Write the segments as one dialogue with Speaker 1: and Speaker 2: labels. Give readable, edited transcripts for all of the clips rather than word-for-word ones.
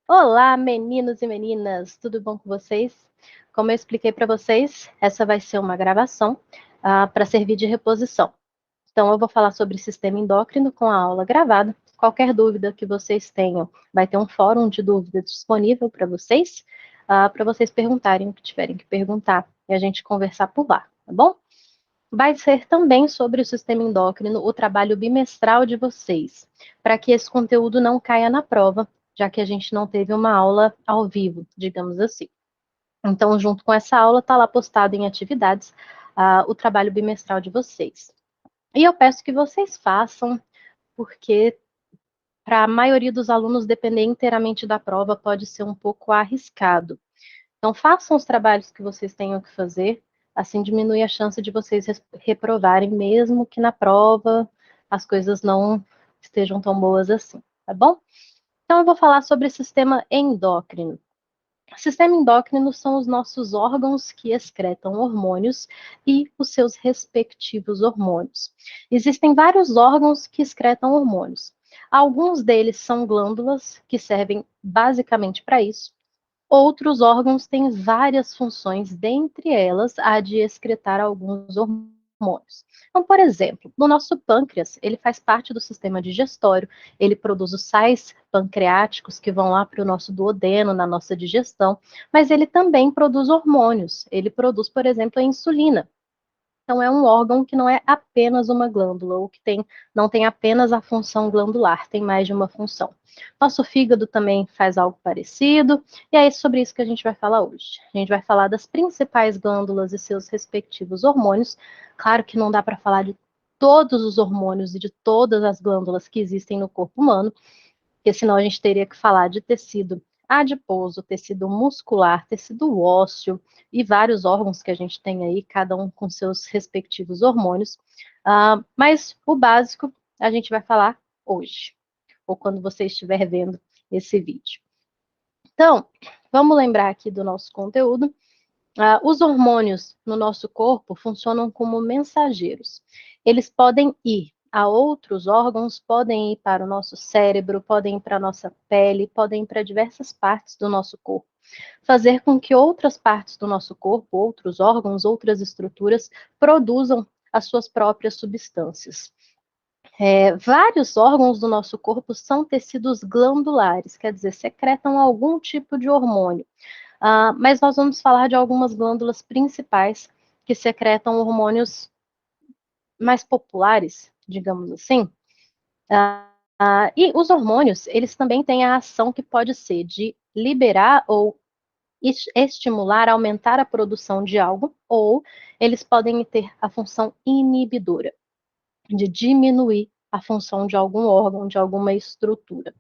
Speaker 1: Olá, meninos e meninas, tudo bom com vocês? Como eu expliquei para vocês, essa vai ser uma gravação para servir de reposição. Então, eu vou falar sobre sistema endócrino com a aula gravada. Qualquer dúvida que vocês tenham, vai ter um fórum de dúvidas disponível para vocês perguntarem o que tiverem que perguntar e a gente conversar por lá, tá bom? Vai ser também sobre o sistema endócrino o trabalho bimestral de vocês, para que esse conteúdo não caia na prova, já que a gente não teve uma aula ao vivo, digamos assim. Então, junto com essa aula, está lá postado em atividades o trabalho bimestral de vocês. E eu peço que vocês façam, porque para a maioria dos alunos depender inteiramente da prova pode ser um pouco arriscado. Então, façam os trabalhos que vocês tenham que fazer, assim diminui a chance de vocês reprovarem, mesmo que na prova as coisas não estejam tão boas assim, tá bom? Então, eu vou falar sobre o sistema endócrino. O sistema endócrino são os nossos órgãos que excretam hormônios e os seus respectivos hormônios. Existem vários órgãos que excretam hormônios. Alguns deles são glândulas, que servem basicamente para isso. Outros órgãos têm várias funções, dentre elas a de excretar alguns hormônios. Então, por exemplo, no nosso pâncreas, ele faz parte do sistema digestório, ele produz os sais pancreáticos que vão lá para o nosso duodeno, na nossa digestão, mas ele também produz hormônios. Ele produz, por exemplo, a insulina. Então, é um órgão que não é apenas uma glândula, ou que não tem apenas a função glandular, tem mais de uma função. Nosso fígado também faz algo parecido, e é sobre isso que a gente vai falar hoje. A gente vai falar das principais glândulas e seus respectivos hormônios. Claro que não dá para falar de todos os hormônios e de todas as glândulas que existem no corpo humano, porque senão a gente teria que falar de tecido adiposo, tecido muscular, tecido ósseo e vários órgãos que a gente tem aí, cada um com seus respectivos hormônios. Mas o básico a gente vai falar hoje, ou quando você estiver vendo esse vídeo. Então, vamos lembrar aqui do nosso conteúdo. Os hormônios no nosso corpo funcionam como mensageiros. Eles podem ir a outros órgãos, podem ir para o nosso cérebro, podem ir para a nossa pele, podem ir para diversas partes do nosso corpo. Fazer com que outras partes do nosso corpo, outros órgãos, outras estruturas, produzam as suas próprias substâncias. Vários órgãos do nosso corpo são tecidos glandulares, quer dizer, secretam algum tipo de hormônio. Mas nós vamos falar de algumas glândulas principais que secretam hormônios mais populares, digamos assim. E os hormônios, eles também têm a ação que pode ser de liberar ou estimular, aumentar a produção de algo, ou eles podem ter a função inibidora, de diminuir a função de algum órgão, de alguma estrutura.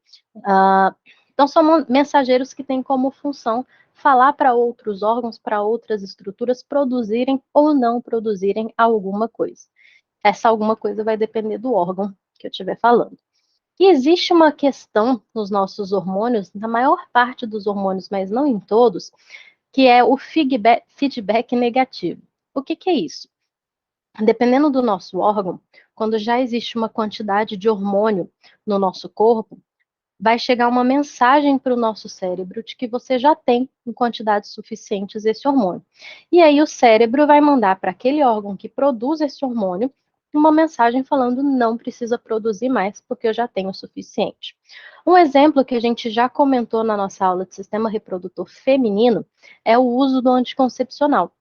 Speaker 1: Então, são mensageiros que têm como função falar para outros órgãos, para outras estruturas produzirem ou não produzirem alguma coisa. Essa alguma coisa vai depender do órgão que eu estiver falando. E existe uma questão nos nossos hormônios, na maior parte dos hormônios, mas não em todos, que é o feedback negativo. O que é isso? Dependendo do nosso órgão, quando já existe uma quantidade de hormônio no nosso corpo, vai chegar uma mensagem para o nosso cérebro de que você já tem em quantidades suficientes esse hormônio. E aí o cérebro vai mandar para aquele órgão que produz esse hormônio uma mensagem falando não precisa produzir mais porque eu já tenho o suficiente. Um exemplo que a gente já comentou na nossa aula de sistema reprodutor feminino é o uso do anticoncepcional.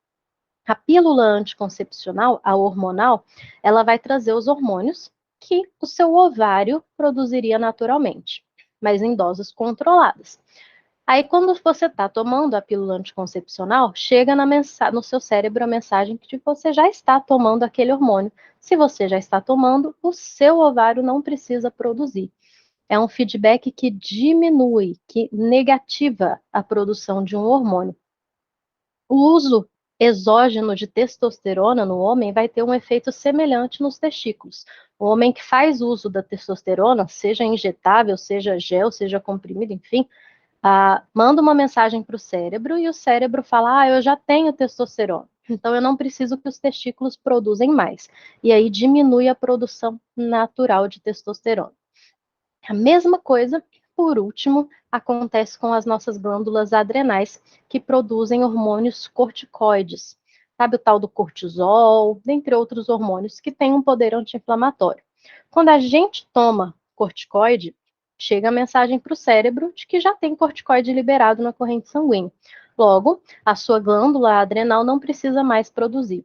Speaker 1: A pílula anticoncepcional, a hormonal, ela vai trazer os hormônios que o seu ovário produziria naturalmente, mas em doses controladas. Aí, quando você está tomando a pílula anticoncepcional, chega no seu cérebro a mensagem de que você já está tomando aquele hormônio. Se você já está tomando, o seu ovário não precisa produzir. É um feedback que diminui, que negativa a produção de um hormônio. O uso exógeno de testosterona no homem vai ter um efeito semelhante nos testículos. O homem que faz uso da testosterona, seja injetável, seja gel, seja comprimido, enfim, manda uma mensagem para o cérebro e o cérebro fala: eu já tenho testosterona, então eu não preciso que os testículos produzem mais. E aí diminui a produção natural de testosterona. A mesma coisa por último, acontece com as nossas glândulas adrenais, que produzem hormônios corticoides. Sabe o tal do cortisol, dentre outros hormônios que têm um poder anti-inflamatório. Quando a gente toma corticoide, chega a mensagem para o cérebro de que já tem corticoide liberado na corrente sanguínea. Logo, a sua glândula adrenal não precisa mais produzir.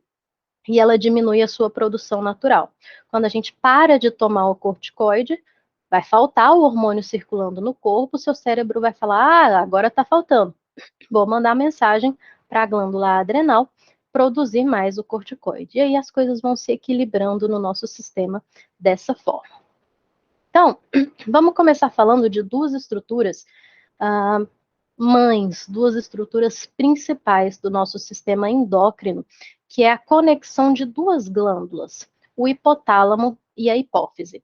Speaker 1: E ela diminui a sua produção natural. Quando a gente para de tomar o corticoide, vai faltar o hormônio circulando no corpo, seu cérebro vai falar: ah, agora está faltando. Vou mandar mensagem para a glândula adrenal produzir mais o corticoide. E aí as coisas vão se equilibrando no nosso sistema dessa forma. Então, vamos começar falando de duas estruturas mães, duas estruturas principais do nosso sistema endócrino, que é a conexão de duas glândulas, o hipotálamo e a hipófise.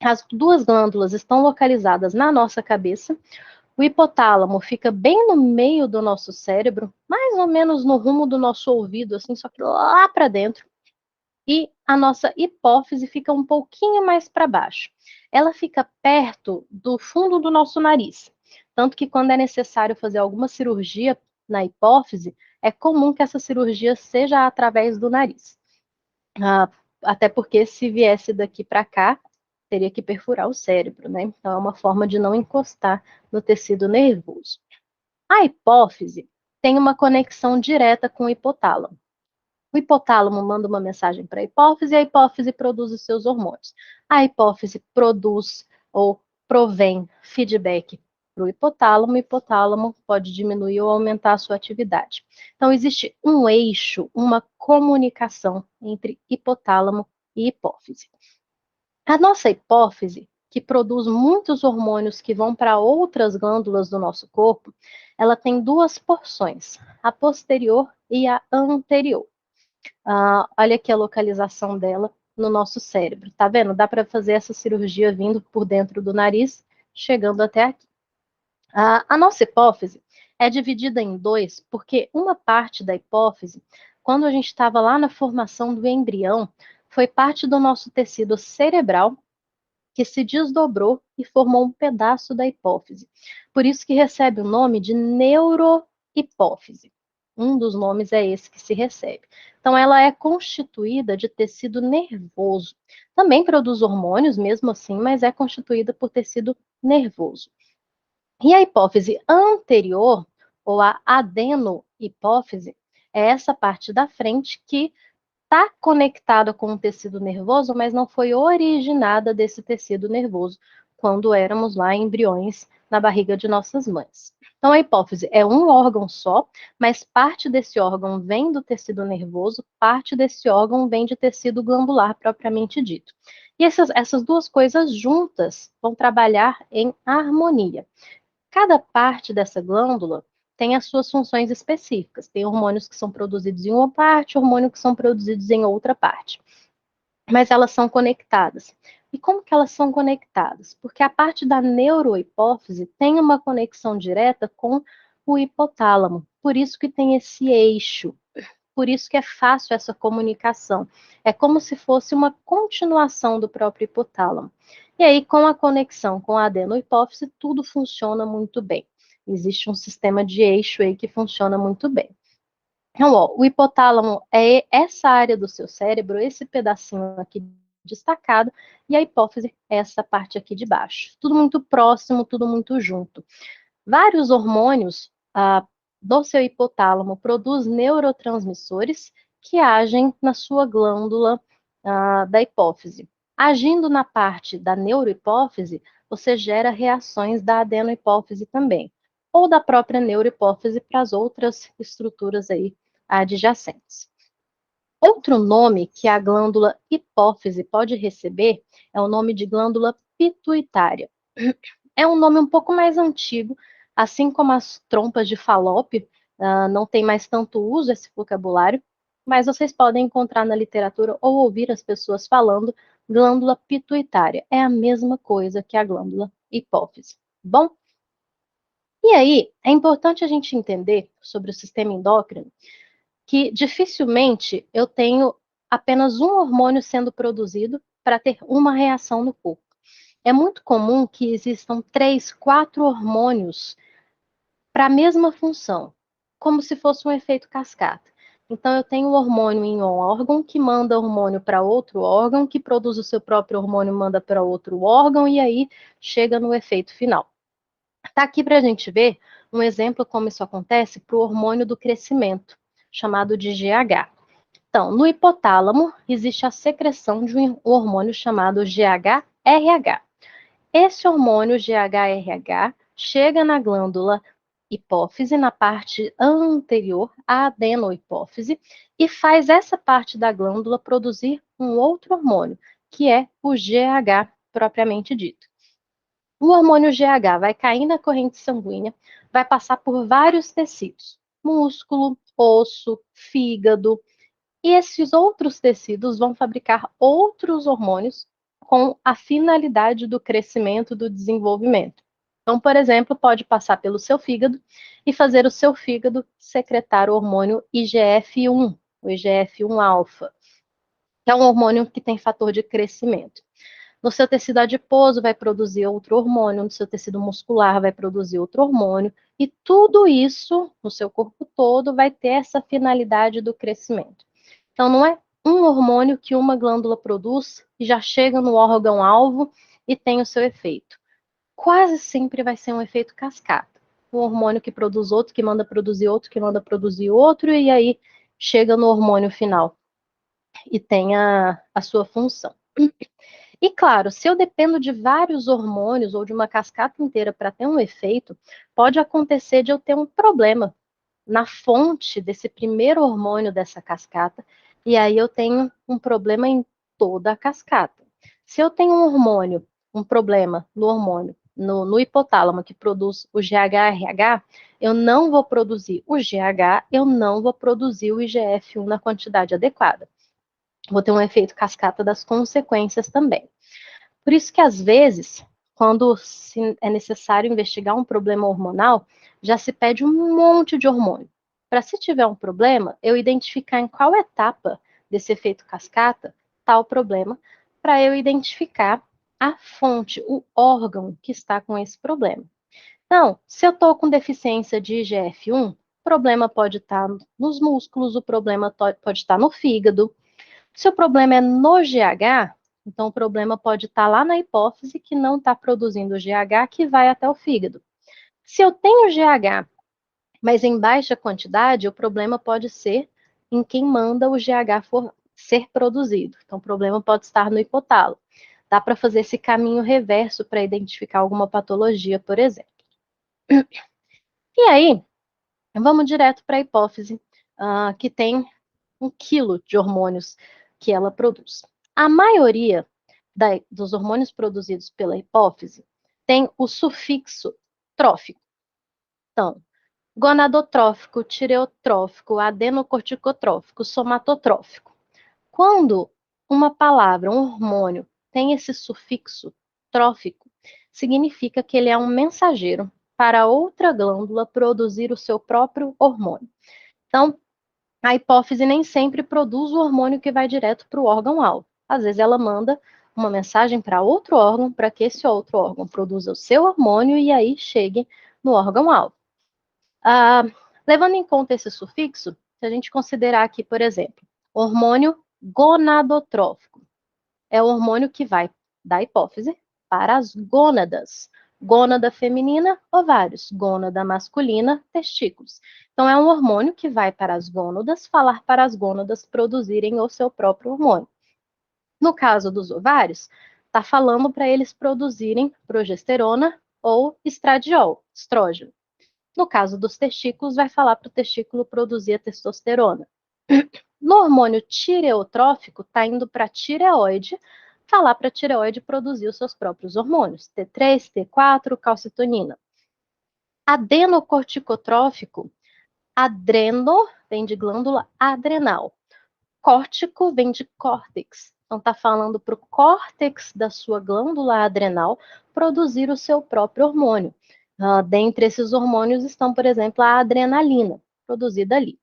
Speaker 1: As duas glândulas estão localizadas na nossa cabeça. O hipotálamo fica bem no meio do nosso cérebro, mais ou menos no rumo do nosso ouvido, assim, só que lá para dentro. E a nossa hipófise fica um pouquinho mais para baixo. Ela fica perto do fundo do nosso nariz. Tanto que quando é necessário fazer alguma cirurgia na hipófise, é comum que essa cirurgia seja através do nariz. Até porque se viesse daqui para cá, teria que perfurar o cérebro, né? Então é uma forma de não encostar no tecido nervoso. A hipófise tem uma conexão direta com o hipotálamo. O hipotálamo manda uma mensagem para a hipófise produz os seus hormônios. A hipófise produz ou provém feedback para o hipotálamo pode diminuir ou aumentar a sua atividade. Então, existe um eixo, uma comunicação entre hipotálamo e hipófise. A nossa hipófise, que produz muitos hormônios que vão para outras glândulas do nosso corpo, ela tem duas porções, a posterior e a anterior. Olha aqui a localização dela no nosso cérebro. Tá vendo? Dá para fazer essa cirurgia vindo por dentro do nariz, chegando até aqui. A nossa hipófise é dividida em dois, porque uma parte da hipófise, quando a gente estava lá na formação do embrião, foi parte do nosso tecido cerebral que se desdobrou e formou um pedaço da hipófise. Por isso que recebe o nome de neurohipófise. Um dos nomes é esse que se recebe. Então, ela é constituída de tecido nervoso. Também produz hormônios, mesmo assim, mas é constituída por tecido nervoso. E a hipófise anterior, ou a adenohipófise, é essa parte da frente que está conectada com o tecido nervoso, mas não foi originada desse tecido nervoso quando éramos lá embriões na barriga de nossas mães. Então, a hipófise é um órgão só, mas parte desse órgão vem do tecido nervoso, parte desse órgão vem de tecido glandular propriamente dito. E essas duas coisas juntas vão trabalhar em harmonia. Cada parte dessa glândula tem as suas funções específicas. Tem hormônios que são produzidos em uma parte, hormônios que são produzidos em outra parte. Mas elas são conectadas. E como que elas são conectadas? Porque a parte da neurohipófise tem uma conexão direta com o hipotálamo. Por isso que tem esse eixo. Por isso que é fácil essa comunicação. É como se fosse uma continuação do próprio hipotálamo. E aí, com a conexão com a adenohipófise, tudo funciona muito bem. Existe um sistema de eixo aí que funciona muito bem. Então, ó, o hipotálamo é essa área do seu cérebro, esse pedacinho aqui destacado, e a hipófise é essa parte aqui de baixo. Tudo muito próximo, tudo muito junto. Vários hormônios do seu hipotálamo produzem neurotransmissores que agem na sua glândula da hipófise. Agindo na parte da neurohipófise, você gera reações da adenohipófise também, ou da própria neurohipófise para as outras estruturas aí adjacentes. Outro nome que a glândula hipófise pode receber é o nome de glândula pituitária. É um nome um pouco mais antigo, assim como as trompas de Falópio, não tem mais tanto uso esse vocabulário, mas vocês podem encontrar na literatura ou ouvir as pessoas falando glândula pituitária. É a mesma coisa que a glândula hipófise. Bom? E aí, é importante a gente entender sobre o sistema endócrino que dificilmente eu tenho apenas um hormônio sendo produzido para ter uma reação no corpo. é muito comum que existam 3, 4 hormônios para a mesma função, como se fosse um efeito cascata. Então, eu tenho um hormônio em um órgão que manda hormônio para outro órgão, que produz o seu próprio hormônio, manda para outro órgão, e aí chega no efeito final. Está aqui para a gente ver um exemplo como isso acontece para o hormônio do crescimento, chamado de GH. Então, no hipotálamo, existe a secreção de um hormônio chamado GHRH. Esse hormônio GHRH chega na glândula hipófise, na parte anterior à adenohipófise, e faz essa parte da glândula produzir um outro hormônio, que é o GH propriamente dito. O hormônio GH vai cair na corrente sanguínea, vai passar por vários tecidos, músculo, osso, fígado, e esses outros tecidos vão fabricar outros hormônios com a finalidade do crescimento, do desenvolvimento. Então, por exemplo, pode passar pelo seu fígado e fazer o seu fígado secretar o hormônio IGF-1, o IGF-1-alfa, que é um hormônio que tem fator de crescimento. No seu tecido adiposo vai produzir outro hormônio, no seu tecido muscular vai produzir outro hormônio, e tudo isso no seu corpo todo vai ter essa finalidade do crescimento. Então, não é um hormônio que uma glândula produz e já chega no órgão-alvo e tem o seu efeito. Quase sempre vai ser um efeito cascata. Um hormônio que produz outro, que manda produzir outro, que manda produzir outro, e aí chega no hormônio final e tem a sua função. E claro, se eu dependo de vários hormônios ou de uma cascata inteira para ter um efeito, pode acontecer de eu ter um problema na fonte desse primeiro hormônio dessa cascata, e aí eu tenho um problema em toda a cascata. Se eu tenho um problema no hormônio, no hipotálamo, que produz o GHRH, eu não vou produzir o GH, eu não vou produzir o IGF-1 na quantidade adequada. Vou ter um efeito cascata das consequências também. Por isso que, às vezes, quando é necessário investigar um problema hormonal, já se pede um monte de hormônio. Para, se tiver um problema, eu identificar em qual etapa desse efeito cascata está o problema, para eu identificar a fonte, o órgão que está com esse problema. Então, se eu estou com deficiência de IGF-1, o problema pode estar nos músculos, o problema pode estar no fígado. Se o problema é no GH, então o problema pode estar lá na hipófise, que não está produzindo o GH, que vai até o fígado. Se eu tenho GH, mas em baixa quantidade, o problema pode ser em quem manda o GH ser produzido. Então, o problema pode estar no hipotálamo. Dá para fazer esse caminho reverso para identificar alguma patologia, por exemplo. E aí, vamos direto para a hipófise, que tem 1 quilo de hormônios que ela produz. A maioria dos hormônios produzidos pela hipófise tem o sufixo trófico. Então, gonadotrófico, tireotrófico, adenocorticotrófico, somatotrófico. Quando uma palavra, um hormônio, tem esse sufixo trófico, significa que ele é um mensageiro para outra glândula produzir o seu próprio hormônio. Então, a hipófise nem sempre produz o hormônio que vai direto para o órgão-alvo. Às vezes ela manda uma mensagem para outro órgão, para que esse outro órgão produza o seu hormônio e aí chegue no órgão-alvo. Levando em conta esse sufixo, se a gente considerar aqui, por exemplo, hormônio gonadotrófico, é o hormônio que vai da hipófise para as gônadas. Gônada feminina, ovários. Gônada masculina, testículos. Então, é um hormônio que vai para as gônadas, falar para as gônadas produzirem o seu próprio hormônio. No caso dos ovários, está falando para eles produzirem progesterona ou estradiol, estrógeno. No caso dos testículos, vai falar para o testículo produzir a testosterona. No hormônio tireotrófico, está indo para a tireoide, falar para a tireoide produzir os seus próprios hormônios, T3, T4, calcitonina. Adenocorticotrófico, adreno vem de glândula adrenal, córtico vem de córtex. Então, está falando para o córtex da sua glândula adrenal produzir o seu próprio hormônio. Dentre esses hormônios estão, por exemplo, a adrenalina, produzida ali.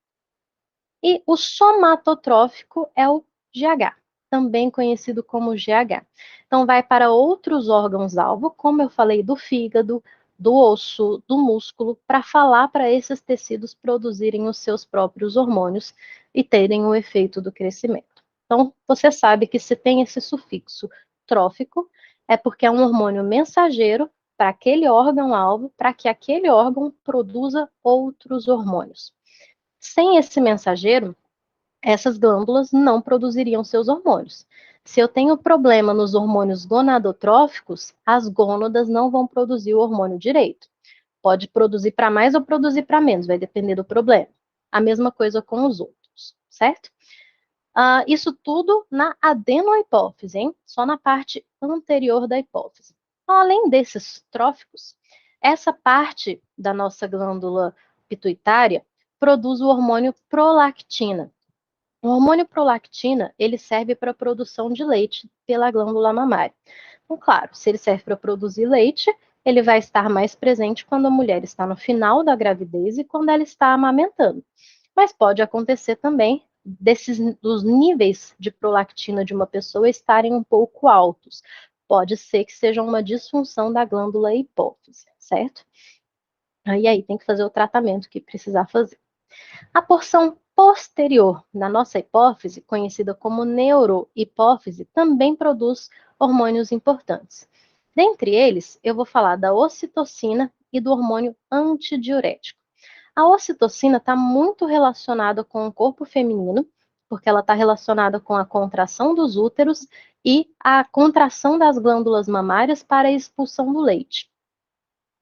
Speaker 1: E o somatotrófico é o GH. também conhecido como GH. Então, vai para outros órgãos-alvo, como eu falei, do fígado, do osso, do músculo, para falar para esses tecidos produzirem os seus próprios hormônios e terem o efeito do crescimento. Então, você sabe que se tem esse sufixo trófico, é porque é um hormônio mensageiro para aquele órgão-alvo, para que aquele órgão produza outros hormônios. Sem esse mensageiro, essas glândulas não produziriam seus hormônios. Se eu tenho problema nos hormônios gonadotróficos, as gônadas não vão produzir o hormônio direito. Pode produzir para mais ou produzir para menos, vai depender do problema. A mesma coisa com os outros, certo? Isso tudo na adenohipófise, hein? Só na parte anterior da hipófise. Então, além desses tróficos, essa parte da nossa glândula pituitária produz o hormônio prolactina. O hormônio prolactina, ele serve para a produção de leite pela glândula mamária. Então, claro, se ele serve para produzir leite, ele vai estar mais presente quando a mulher está no final da gravidez e quando ela está amamentando. Mas pode acontecer também dos níveis de prolactina de uma pessoa estarem um pouco altos. Pode ser que seja uma disfunção da glândula hipófise, certo? E aí tem que fazer o tratamento que precisar fazer. A porção posterior da nossa hipófise, conhecida como neurohipófise, também produz hormônios importantes. Dentre eles, eu vou falar da ocitocina e do hormônio antidiurético. A ocitocina está muito relacionada com o corpo feminino, porque ela está relacionada com a contração dos úteros e a contração das glândulas mamárias para a expulsão do leite,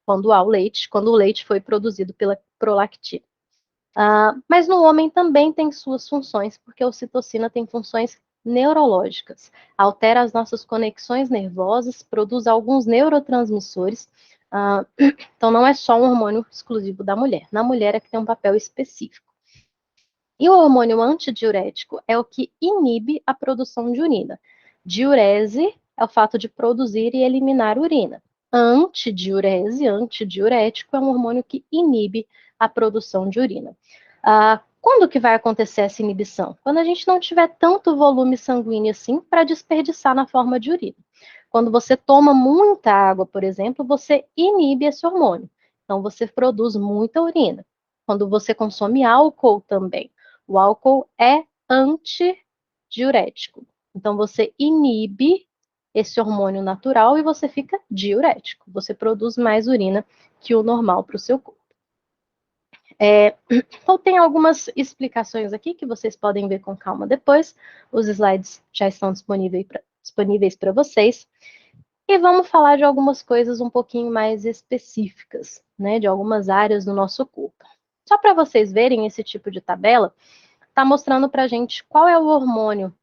Speaker 1: quando o leite foi produzido pela prolactina. Mas no homem também tem suas funções, porque a ocitocina tem funções neurológicas, altera as nossas conexões nervosas, produz alguns neurotransmissores. Então, não é só um hormônio exclusivo da mulher. Na mulher é que tem um papel específico. E o hormônio antidiurético é o que inibe a produção de urina. Diurese é o fato de produzir e eliminar urina. Antidiurese, antidiurético, é um hormônio que inibe a produção de urina. Quando que vai acontecer essa inibição? Quando a gente não tiver tanto volume sanguíneo assim para desperdiçar na forma de urina. Quando você toma muita água, por exemplo, você inibe esse hormônio. Então, você produz muita urina. Quando você consome álcool também. O álcool é antidiurético. Então, você inibe esse hormônio natural e você fica diurético. Você produz mais urina que o normal para o seu corpo. Então, tem algumas explicações aqui que vocês podem ver com calma depois. Os slides já estão disponíveis para vocês. E vamos falar de algumas coisas um pouquinho mais específicas, né, de algumas áreas do nosso corpo. Só para vocês verem esse tipo de tabela, está mostrando para a gente qual é o hormônio,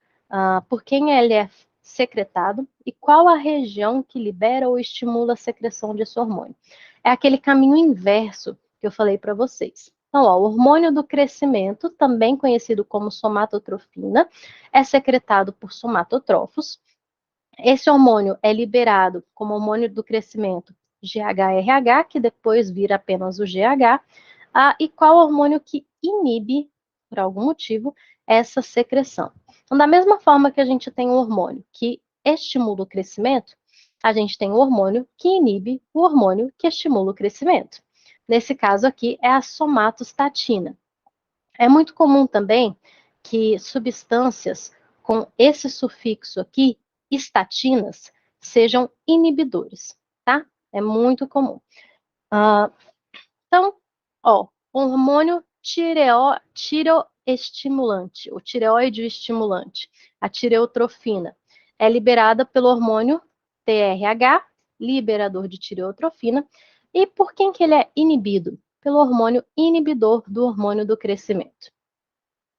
Speaker 1: por quem ele é secretado e qual a região que libera ou estimula a secreção desse hormônio. É aquele caminho inverso que eu falei para vocês. Então, o hormônio do crescimento, também conhecido como somatotrofina, é secretado por somatotrófos. Esse hormônio é liberado como hormônio do crescimento GHRH, que depois vira apenas o GH. E qual hormônio que inibe, por algum motivo, essa secreção? Então, da mesma forma que a gente tem um hormônio que estimula o crescimento, a gente tem um hormônio que inibe o hormônio que estimula o crescimento. Nesse caso aqui, é a somatostatina. É muito comum também que substâncias com esse sufixo aqui, estatinas, sejam inibidores, tá? É muito comum. Então, o hormônio tireoestimulante, o tireoide estimulante, a tireotrofina, é liberada pelo hormônio TRH, liberador de tireotrofina. E por quem que ele é inibido? Pelo hormônio inibidor do hormônio do crescimento.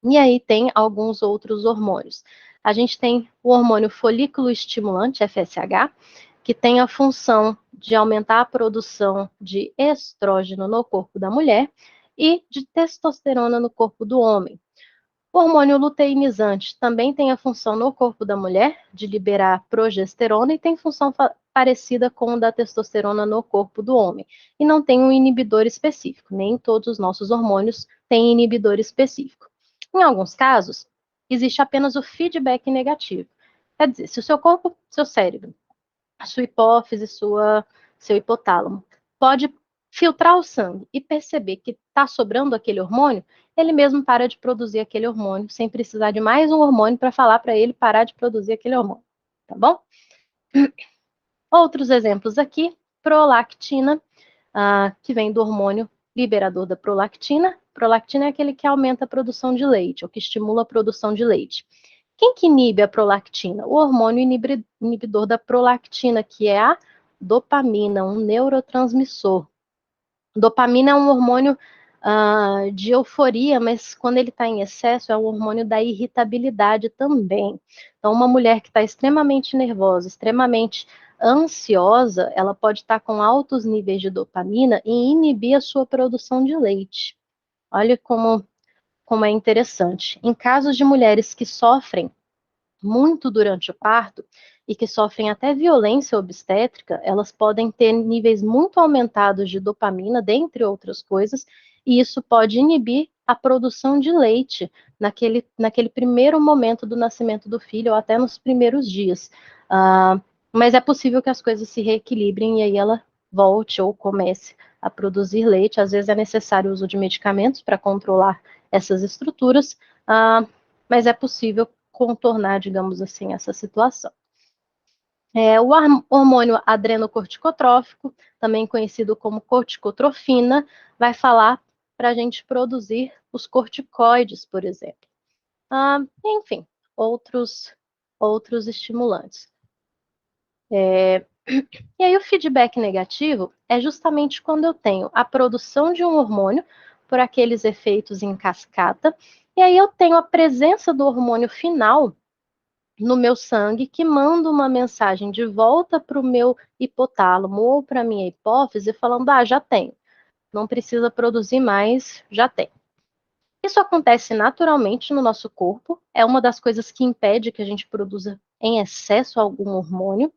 Speaker 1: E aí tem alguns outros hormônios. A gente tem o hormônio folículo estimulante, FSH, que tem a função de aumentar a produção de estrógeno no corpo da mulher e de testosterona no corpo do homem. O hormônio luteinizante também tem a função no corpo da mulher de liberar progesterona e tem função parecida com a da testosterona no corpo do homem. E não tem um inibidor específico, nem todos os nossos hormônios têm inibidor específico. Em alguns casos, existe apenas o feedback negativo. Quer dizer, se o seu corpo, seu cérebro, a sua hipófise, seu hipotálamo, pode filtrar o sangue e perceber que está sobrando aquele hormônio, ele mesmo para de produzir aquele hormônio, sem precisar de mais um hormônio para falar para ele parar de produzir aquele hormônio, tá bom? Outros exemplos aqui, prolactina, que vem do hormônio liberador da prolactina. Prolactina é aquele que aumenta a produção de leite, ou que estimula a produção de leite. Quem que inibe a prolactina? O hormônio inibidor da prolactina, que é a dopamina, um neurotransmissor. Dopamina é um hormônio de euforia, mas quando ele está em excesso, é um hormônio da irritabilidade também. Então, uma mulher que está extremamente nervosa, extremamente ansiosa, ela pode estar com altos níveis de dopamina e inibir a sua produção de leite. Olha como é interessante. Em casos de mulheres que sofrem muito durante o parto e que sofrem até violência obstétrica, elas podem ter níveis muito aumentados de dopamina, dentre outras coisas, e isso pode inibir a produção de leite naquele primeiro momento do nascimento do filho, ou até nos primeiros dias. Mas é possível que as coisas se reequilibrem e aí ela volte ou comece a produzir leite. Às vezes é necessário o uso de medicamentos para controlar essas estruturas, mas é possível contornar, digamos assim, essa situação. O hormônio adrenocorticotrófico, também conhecido como corticotrofina, vai falar para a gente produzir os corticoides, por exemplo. Enfim, outros estimulantes. E aí o feedback negativo é justamente quando eu tenho a produção de um hormônio por aqueles efeitos em cascata, e aí eu tenho a presença do hormônio final no meu sangue que manda uma mensagem de volta para o meu hipotálamo ou para a minha hipófise falando, já tenho, não precisa produzir mais, já tem. Isso acontece naturalmente no nosso corpo, é uma das coisas que impede que a gente produza em excesso algum hormônio,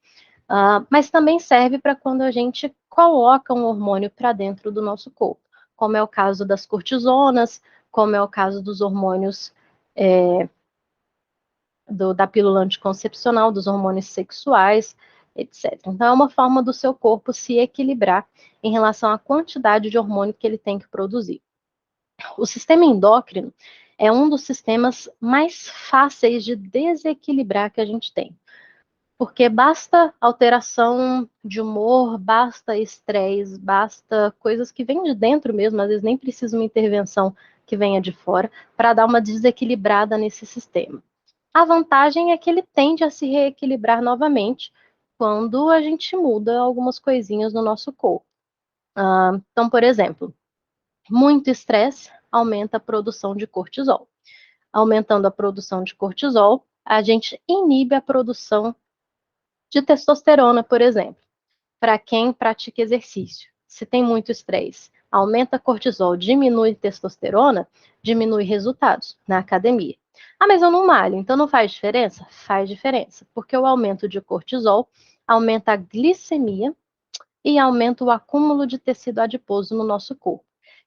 Speaker 1: mas também serve para quando a gente coloca um hormônio para dentro do nosso corpo, como é o caso das cortisonas, como é o caso dos hormônios da pílula anticoncepcional, dos hormônios sexuais, etc. Então, é uma forma do seu corpo se equilibrar em relação à quantidade de hormônio que ele tem que produzir. O sistema endócrino é um dos sistemas mais fáceis de desequilibrar que a gente tem. Porque basta alteração de humor, basta estresse, basta coisas que vêm de dentro mesmo, às vezes nem precisa uma intervenção que venha de fora, para dar uma desequilibrada nesse sistema. A vantagem é que ele tende a se reequilibrar novamente quando a gente muda algumas coisinhas no nosso corpo. Então, por exemplo, muito estresse aumenta a produção de cortisol. Aumentando a produção de cortisol, a gente inibe a produção de testosterona, por exemplo, para quem pratica exercício. Se tem muito estresse, aumenta cortisol, diminui testosterona, diminui resultados na academia. Mas eu não malho, então não faz diferença? Faz diferença, porque o aumento de cortisol aumenta a glicemia e aumenta o acúmulo de tecido adiposo no nosso corpo.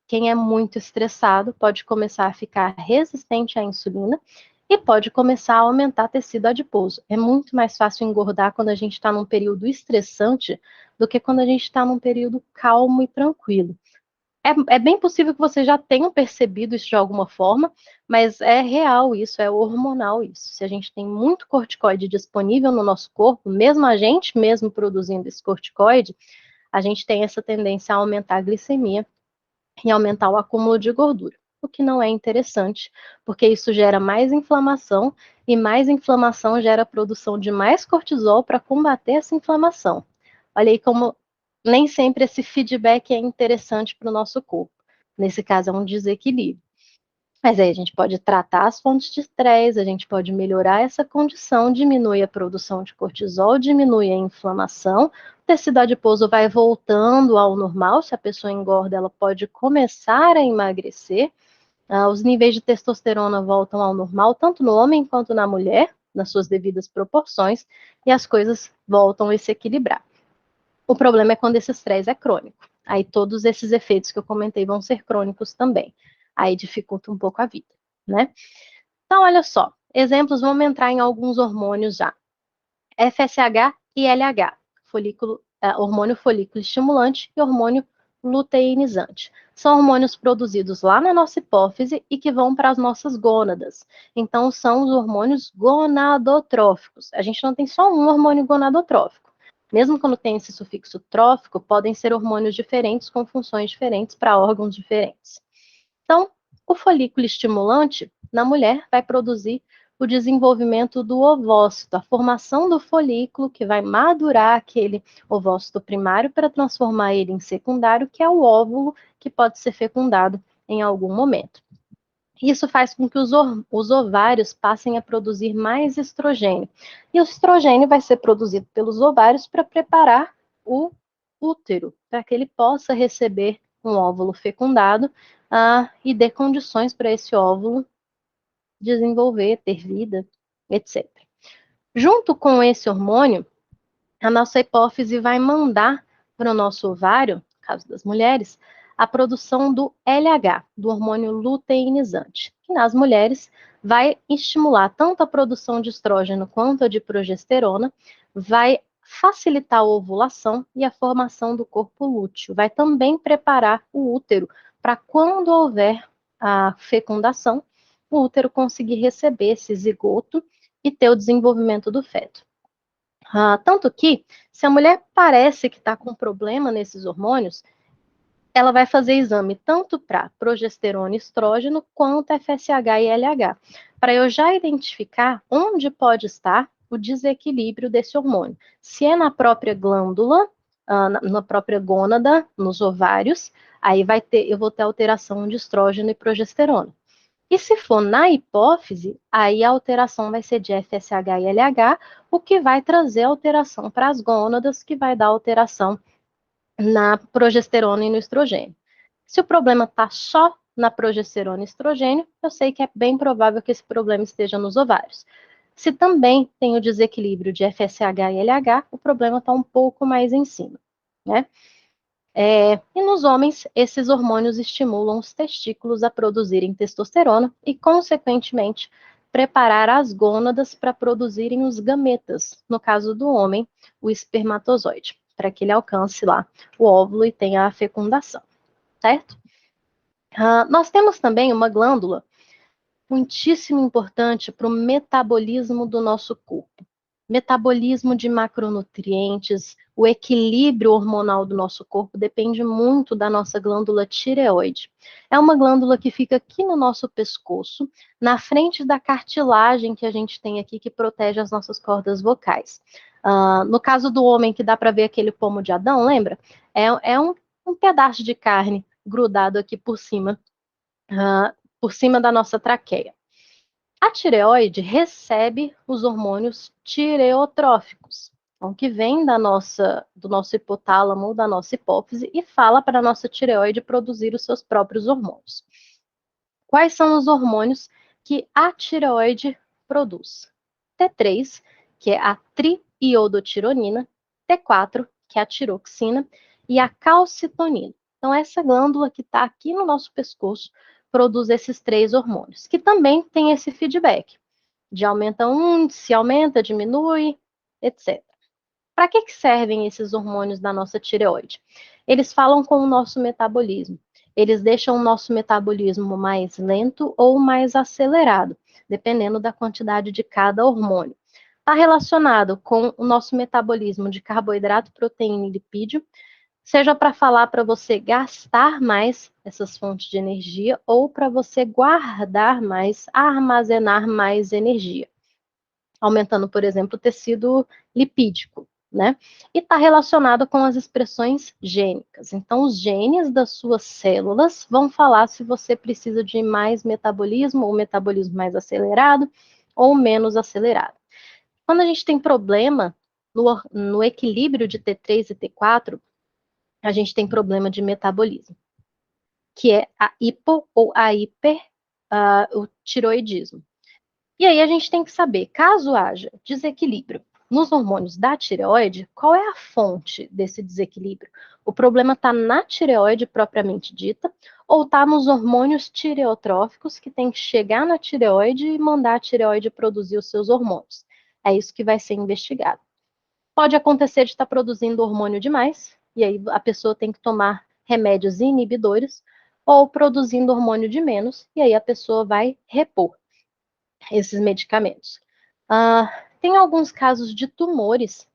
Speaker 1: Quem é muito estressado pode começar a ficar resistente à insulina e pode começar a aumentar tecido adiposo. É muito mais fácil engordar quando a gente está num período estressante do que quando a gente está num período calmo e tranquilo. É bem possível que vocês já tenham percebido isso de alguma forma, mas é real isso, é hormonal isso. Se a gente tem muito corticoide disponível no nosso corpo, mesmo a gente mesmo produzindo esse corticoide, a gente tem essa tendência a aumentar a glicemia e aumentar o acúmulo de gordura, o que não é interessante, porque isso gera mais inflamação e mais inflamação gera a produção de mais cortisol para combater essa inflamação. Olha aí como nem sempre esse feedback é interessante para o nosso corpo. Nesse caso, é um desequilíbrio. Mas aí a gente pode tratar as fontes de estresse, a gente pode melhorar essa condição, diminui a produção de cortisol, diminui a inflamação, o tecido adiposo vai voltando ao normal, se a pessoa engorda, ela pode começar a emagrecer, os níveis de testosterona voltam ao normal, tanto no homem quanto na mulher, nas suas devidas proporções, e as coisas voltam a se equilibrar. O problema é quando esse estresse é crônico. Aí todos esses efeitos que eu comentei vão ser crônicos também. Aí dificulta um pouco a vida, né? Então, olha só, exemplos, vamos entrar em alguns hormônios já. FSH e LH, hormônio folículo estimulante e hormônio luteinizante. São hormônios produzidos lá na nossa hipófise e que vão para as nossas gônadas. Então, são os hormônios gonadotróficos. A gente não tem só um hormônio gonadotrófico. Mesmo quando tem esse sufixo trófico, podem ser hormônios diferentes com funções diferentes para órgãos diferentes. Então, o folículo estimulante na mulher vai produzir o desenvolvimento do ovócito, a formação do folículo que vai madurar aquele ovócito primário para transformar ele em secundário, que é o óvulo que pode ser fecundado em algum momento. Isso faz com que os ovários passem a produzir mais estrogênio. E o estrogênio vai ser produzido pelos ovários para preparar o útero, para que ele possa receber um óvulo fecundado e dê condições para esse óvulo desenvolver, ter vida, etc. Junto com esse hormônio, a nossa hipófise vai mandar para o nosso ovário, no caso das mulheres, a produção do LH, do hormônio luteinizante, que nas mulheres vai estimular tanto a produção de estrógeno quanto a de progesterona, vai facilitar a ovulação e a formação do corpo lúteo, vai também preparar o útero para quando houver a fecundação, o útero conseguir receber esse zigoto e ter o desenvolvimento do feto. Tanto que, se a mulher parece que está com problema nesses hormônios, ela vai fazer exame tanto para progesterona e estrógeno, quanto FSH e LH, para eu já identificar onde pode estar o desequilíbrio desse hormônio. Se é na própria glândula, na própria gônada, nos ovários, aí eu vou ter alteração de estrógeno e progesterona. E se for na hipófise, aí a alteração vai ser de FSH e LH, o que vai trazer alteração para as gônadas, que vai dar alteração na progesterona e no estrogênio. Se o problema está só na progesterona e estrogênio, eu sei que é bem provável que esse problema esteja nos ovários. Se também tem o desequilíbrio de FSH e LH, o problema está um pouco mais em cima, né? E nos homens, esses hormônios estimulam os testículos a produzirem testosterona e, consequentemente, preparar as gônadas para produzirem os gametas, no caso do homem, o espermatozoide, para que ele alcance lá o óvulo e tenha a fecundação, certo? Nós temos também uma glândula muitíssimo importante para o metabolismo do nosso corpo. Metabolismo de macronutrientes, o equilíbrio hormonal do nosso corpo depende muito da nossa glândula tireoide. É uma glândula que fica aqui no nosso pescoço, na frente da cartilagem que a gente tem aqui, que protege as nossas cordas vocais. No caso do homem, que dá para ver aquele pomo de Adão, lembra? É um pedaço de carne grudado aqui por cima da nossa traqueia. A tireoide recebe os hormônios tireotróficos, então, que vem do nosso hipotálamo ou da nossa hipófise e fala para a nossa tireoide produzir os seus próprios hormônios. Quais são os hormônios que a tireoide produz? T3, que é a triiodotironina, T4, que é a tiroxina, e a calcitonina. Então, essa glândula que está aqui no nosso pescoço produz esses 3 hormônios, que também tem esse feedback de aumenta um, se aumenta, diminui, etc. Para que servem esses hormônios da nossa tireoide? Eles falam com o nosso metabolismo. Eles deixam o nosso metabolismo mais lento ou mais acelerado, dependendo da quantidade de cada hormônio. Está relacionado com o nosso metabolismo de carboidrato, proteína e lipídio, seja para falar para você gastar mais essas fontes de energia ou para você guardar mais, armazenar mais energia, aumentando, por exemplo, o tecido lipídico, né? E está relacionado com as expressões gênicas. Então, os genes das suas células vão falar se você precisa de mais metabolismo, ou metabolismo mais acelerado, ou menos acelerado. Quando a gente tem problema no equilíbrio de T3 e T4, a gente tem problema de metabolismo, que é a hipo ou a hiper, o tiroidismo. E aí a gente tem que saber, caso haja desequilíbrio nos hormônios da tireoide, qual é a fonte desse desequilíbrio? O problema está na tireoide propriamente dita, ou está nos hormônios tireotróficos que tem que chegar na tireoide e mandar a tireoide produzir os seus hormônios? É isso que vai ser investigado. Pode acontecer de estar produzindo hormônio demais, e aí a pessoa tem que tomar remédios inibidores, ou produzindo hormônio de menos, e aí a pessoa vai repor esses medicamentos. Tem alguns casos de tumores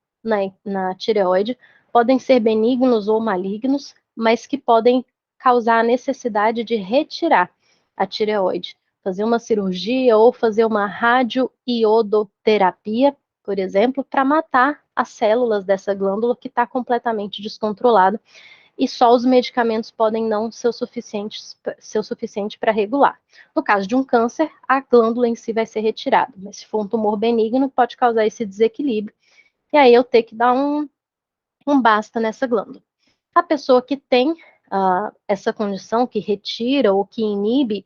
Speaker 1: na tireoide, podem ser benignos ou malignos, mas que podem causar a necessidade de retirar a tireoide, fazer uma cirurgia ou fazer uma radioiodoterapia, por exemplo, para matar as células dessa glândula que está completamente descontrolada e só os medicamentos podem não ser o suficiente para regular. No caso de um câncer, a glândula em si vai ser retirada, mas se for um tumor benigno, pode causar esse desequilíbrio, e aí eu ter que dar um basta nessa glândula. A pessoa que tem essa condição, que retira ou que inibe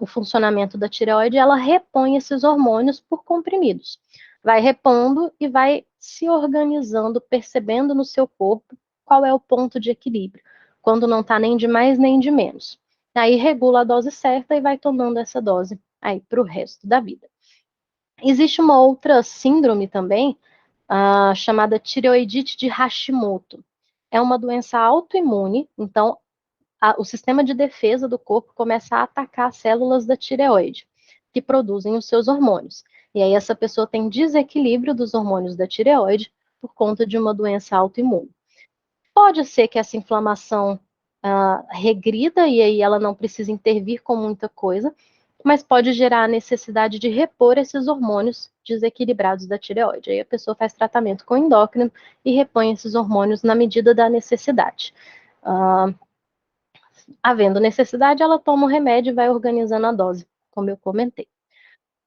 Speaker 1: o funcionamento da tireoide, ela repõe esses hormônios por comprimidos. Vai repondo e vai se organizando, percebendo no seu corpo qual é o ponto de equilíbrio, quando não está nem de mais nem de menos. Aí regula a dose certa e vai tomando essa dose aí para o resto da vida. Existe uma outra síndrome também, chamada tireoidite de Hashimoto. É uma doença autoimune, então o sistema de defesa do corpo começa a atacar as células da tireoide, que produzem os seus hormônios. E aí essa pessoa tem desequilíbrio dos hormônios da tireoide por conta de uma doença autoimune. Pode ser que essa inflamação regrida e aí ela não precisa intervir com muita coisa, mas pode gerar a necessidade de repor esses hormônios desequilibrados da tireoide. Aí a pessoa faz tratamento com endócrino e repõe esses hormônios na medida da necessidade. Havendo necessidade, ela toma o remédio e vai organizando a dose, como eu comentei.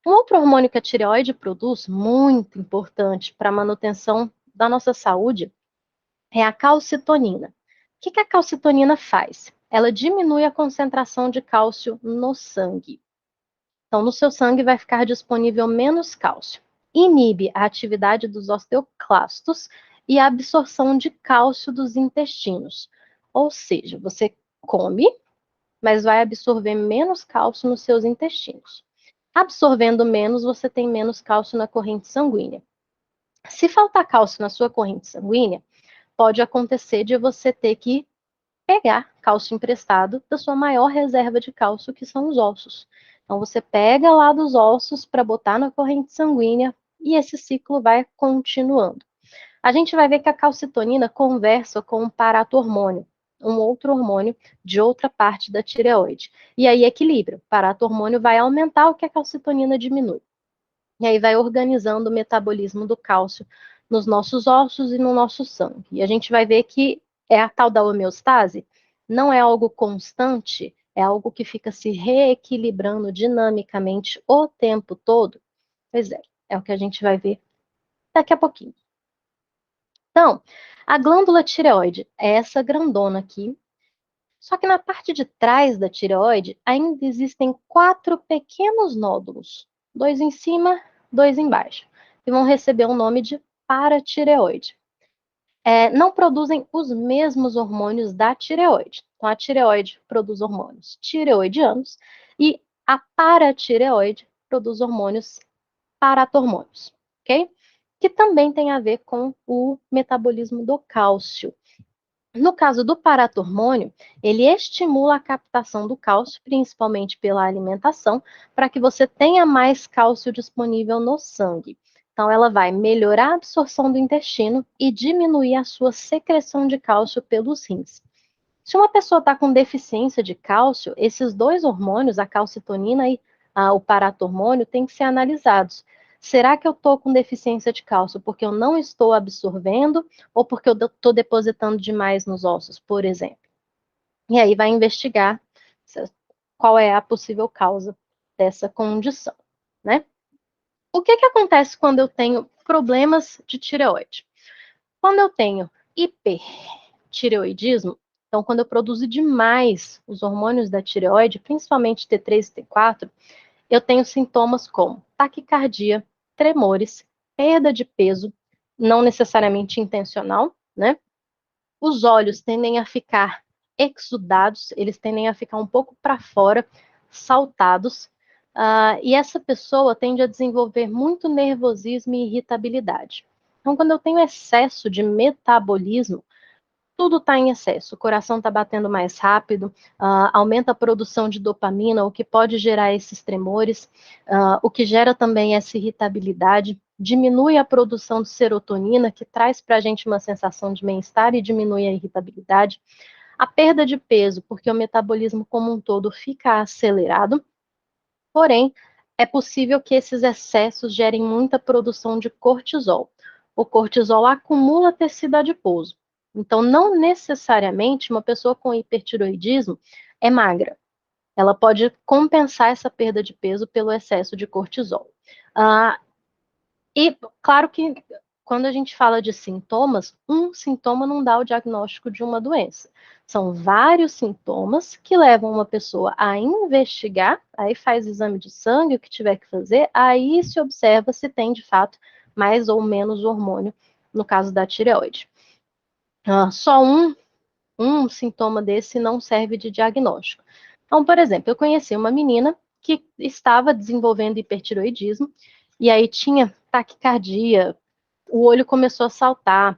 Speaker 1: Um outro hormônio que a tireoide produz, muito importante para a manutenção da nossa saúde, é a calcitonina. O que a calcitonina faz? Ela diminui a concentração de cálcio no sangue. Então, no seu sangue vai ficar disponível menos cálcio. Inibe a atividade dos osteoclastos e a absorção de cálcio dos intestinos. Ou seja, você come, mas vai absorver menos cálcio nos seus intestinos. Absorvendo menos, você tem menos cálcio na corrente sanguínea. Se faltar cálcio na sua corrente sanguínea, pode acontecer de você ter que pegar cálcio emprestado da sua maior reserva de cálcio, que são os ossos. Então, você pega lá dos ossos para botar na corrente sanguínea e esse ciclo vai continuando. A gente vai ver que a calcitonina conversa com o paratormônio, um outro hormônio de outra parte da tireoide. E aí equilibra. O paratormônio vai aumentar o que a calcitonina diminui. E aí vai organizando o metabolismo do cálcio nos nossos ossos e no nosso sangue. E a gente vai ver que é a tal da homeostase, não é algo constante, é algo que fica se reequilibrando dinamicamente o tempo todo. Pois é o que a gente vai ver daqui a pouquinho. Então, a glândula tireoide é essa grandona aqui, só que na parte de trás da tireoide ainda existem 4 pequenos nódulos, 2 em cima, 2 embaixo, que vão receber o nome de paratireoide. Não produzem os mesmos hormônios da tireoide. Então, a tireoide produz hormônios tireoidianos e a paratireoide produz hormônios paratormônios, ok? Que também tem a ver com o metabolismo do cálcio. No caso do paratormônio, ele estimula a captação do cálcio, principalmente pela alimentação, para que você tenha mais cálcio disponível no sangue. Então, ela vai melhorar a absorção do intestino e diminuir a sua secreção de cálcio pelos rins. Se uma pessoa está com deficiência de cálcio, esses dois hormônios, a calcitonina e o paratormônio, têm que ser analisados. Será que eu estou com deficiência de cálcio porque eu não estou absorvendo ou porque eu estou depositando demais nos ossos, por exemplo? E aí vai investigar qual é a possível causa dessa condição, né? O que acontece quando eu tenho problemas de tireoide? Quando eu tenho hipertireoidismo, então quando eu produzo demais os hormônios da tireoide, principalmente T3 e T4, eu tenho sintomas como taquicardia, tremores, perda de peso, não necessariamente intencional, né? Os olhos tendem a ficar exudados, eles tendem a ficar um pouco para fora, saltados, e essa pessoa tende a desenvolver muito nervosismo e irritabilidade. Então, quando eu tenho excesso de metabolismo, tudo está em excesso. O coração está batendo mais rápido, aumenta a produção de dopamina, o que pode gerar esses tremores, o que gera também essa irritabilidade, diminui a produção de serotonina, que traz para a gente uma sensação de bem-estar e diminui a irritabilidade. A perda de peso, porque o metabolismo como um todo fica acelerado, porém, é possível que esses excessos gerem muita produção de cortisol. O cortisol acumula tecido adiposo. Então, não necessariamente uma pessoa com hipertiroidismo é magra. Ela pode compensar essa perda de peso pelo excesso de cortisol. Ah, e claro que quando a gente fala de sintomas, um sintoma não dá o diagnóstico de uma doença. São vários sintomas que levam uma pessoa a investigar, aí faz exame de sangue, o que tiver que fazer, aí se observa se tem de fato mais ou menos hormônio, no caso da tireoide. Só um sintoma desse não serve de diagnóstico. Então, por exemplo, eu conheci uma menina que estava desenvolvendo hipertiroidismo, e aí tinha taquicardia, o olho começou a saltar,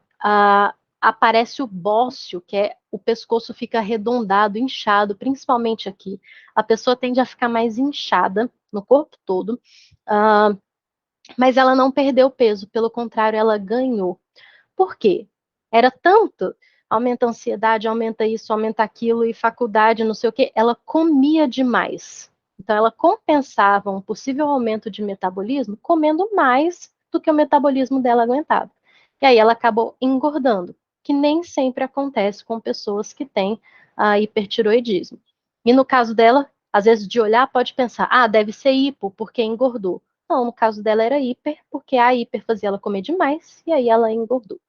Speaker 1: aparece o bócio, que é o pescoço fica arredondado, inchado, principalmente aqui. A pessoa tende a ficar mais inchada no corpo todo, mas ela não perdeu peso, pelo contrário, ela ganhou. Por quê? Era tanto, aumenta a ansiedade, aumenta isso, aumenta aquilo, e faculdade, não sei o quê, ela comia demais. Então, ela compensava um possível aumento de metabolismo comendo mais do que o metabolismo dela aguentava. E aí ela acabou engordando, que nem sempre acontece com pessoas que têm hipertiroidismo. E no caso dela, às vezes de olhar pode pensar, deve ser hipo, porque engordou. Não, no caso dela era hiper, porque a hiper fazia ela comer demais, e aí ela engordou.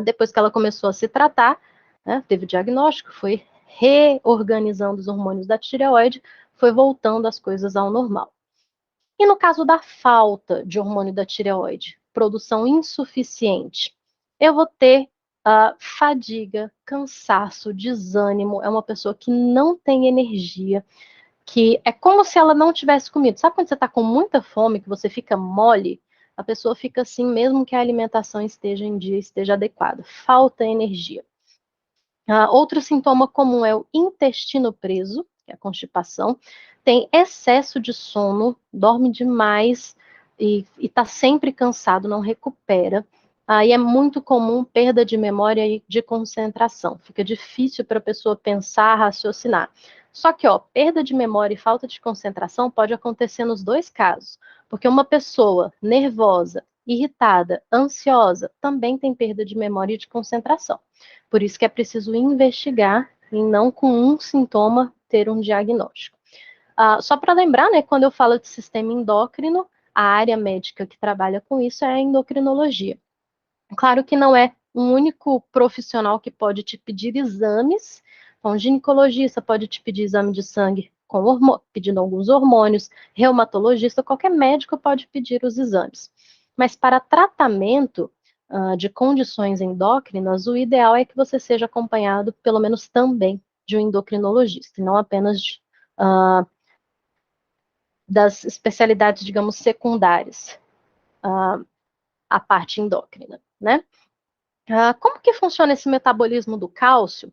Speaker 1: Depois que ela começou a se tratar, né, teve o diagnóstico, foi reorganizando os hormônios da tireoide, foi voltando as coisas ao normal. E no caso da falta de hormônio da tireoide, produção insuficiente, eu vou ter fadiga, cansaço, desânimo, é uma pessoa que não tem energia, que é como se ela não tivesse comido. Sabe quando você está com muita fome, que você fica mole? A pessoa fica assim, mesmo que a alimentação esteja em dia, esteja adequada. Falta energia. Outro sintoma comum é o intestino preso, que é a constipação. Tem excesso de sono, dorme demais e está sempre cansado, não recupera. Aí é muito comum perda de memória e de concentração. Fica difícil para a pessoa pensar, raciocinar. Só que, perda de memória e falta de concentração pode acontecer nos dois casos, porque uma pessoa nervosa, irritada, ansiosa, também tem perda de memória e de concentração. Por isso que é preciso investigar e não com um sintoma ter um diagnóstico. Só para lembrar, né, quando eu falo de sistema endócrino, a área médica que trabalha com isso é a endocrinologia. Claro que não é um único profissional que pode te pedir exames. Então, ginecologista pode te pedir exame de sangue pedindo alguns hormônios, reumatologista, qualquer médico pode pedir os exames. Mas para tratamento de condições endócrinas, o ideal é que você seja acompanhado, pelo menos também, de um endocrinologista, e não apenas das especialidades, digamos, secundárias, à parte endócrina, né? Como que funciona esse metabolismo do cálcio?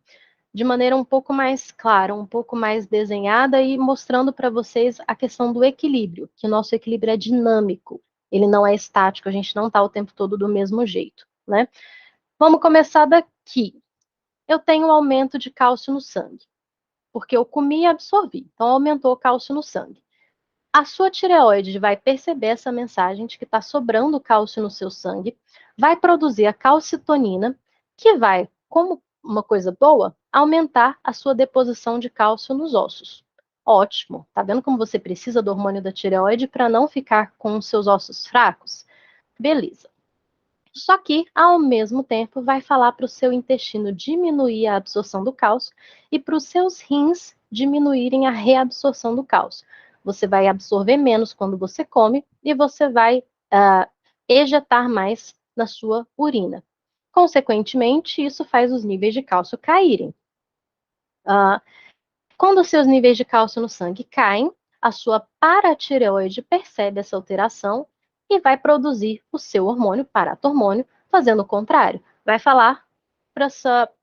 Speaker 1: De maneira um pouco mais clara, um pouco mais desenhada e mostrando para vocês a questão do equilíbrio, que o nosso equilíbrio é dinâmico, ele não é estático, a gente não está o tempo todo do mesmo jeito, né? Vamos começar daqui. Eu tenho um aumento de cálcio no sangue, porque eu comi e absorvi, então aumentou o cálcio no sangue. A sua tireoide vai perceber essa mensagem de que está sobrando cálcio no seu sangue, vai produzir a calcitonina, que vai, como uma coisa boa, aumentar a sua deposição de cálcio nos ossos. Ótimo. Tá vendo como você precisa do hormônio da tireoide para não ficar com os seus ossos fracos? Beleza. Só que, ao mesmo tempo, vai falar para o seu intestino diminuir a absorção do cálcio e para os seus rins diminuírem a reabsorção do cálcio. Você vai absorver menos quando você come e você vai ejetar mais na sua urina. Consequentemente, isso faz os níveis de cálcio caírem. Quando os seus níveis de cálcio no sangue caem, a sua paratireoide percebe essa alteração e vai produzir o seu hormônio, paratormônio, fazendo o contrário. Vai falar para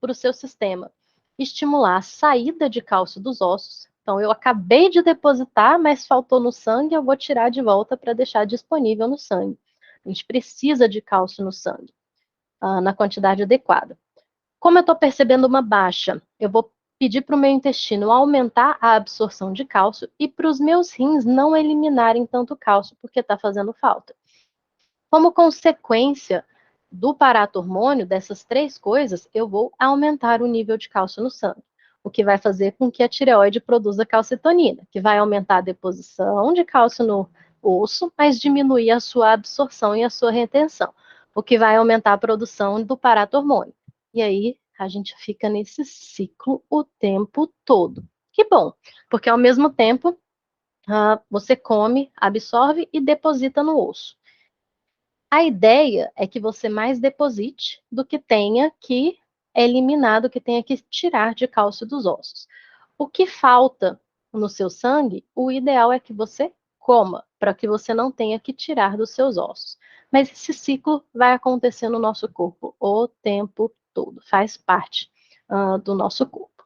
Speaker 1: o seu sistema estimular a saída de cálcio dos ossos. Então, eu acabei de depositar, mas faltou no sangue, eu vou tirar de volta para deixar disponível no sangue. A gente precisa de cálcio no sangue, na quantidade adequada. Como eu estou percebendo uma baixa, eu vou pedir para o meu intestino aumentar a absorção de cálcio e para os meus rins não eliminarem tanto cálcio, porque está fazendo falta. Como consequência do paratormônio, dessas três coisas, eu vou aumentar o nível de cálcio no sangue, o que vai fazer com que a tireoide produza calcitonina, que vai aumentar a deposição de cálcio no osso, mas diminuir a sua absorção e a sua retenção, o que vai aumentar a produção do paratormônio. E aí a gente fica nesse ciclo o tempo todo. Que bom, porque ao mesmo tempo você come, absorve e deposita no osso. A ideia é que você mais deposite do que tenha que eliminar, do que tenha que tirar de cálcio dos ossos. O que falta no seu sangue, o ideal é que você coma, para que você não tenha que tirar dos seus ossos. Mas esse ciclo vai acontecer no nosso corpo o tempo todo, faz parte do nosso corpo.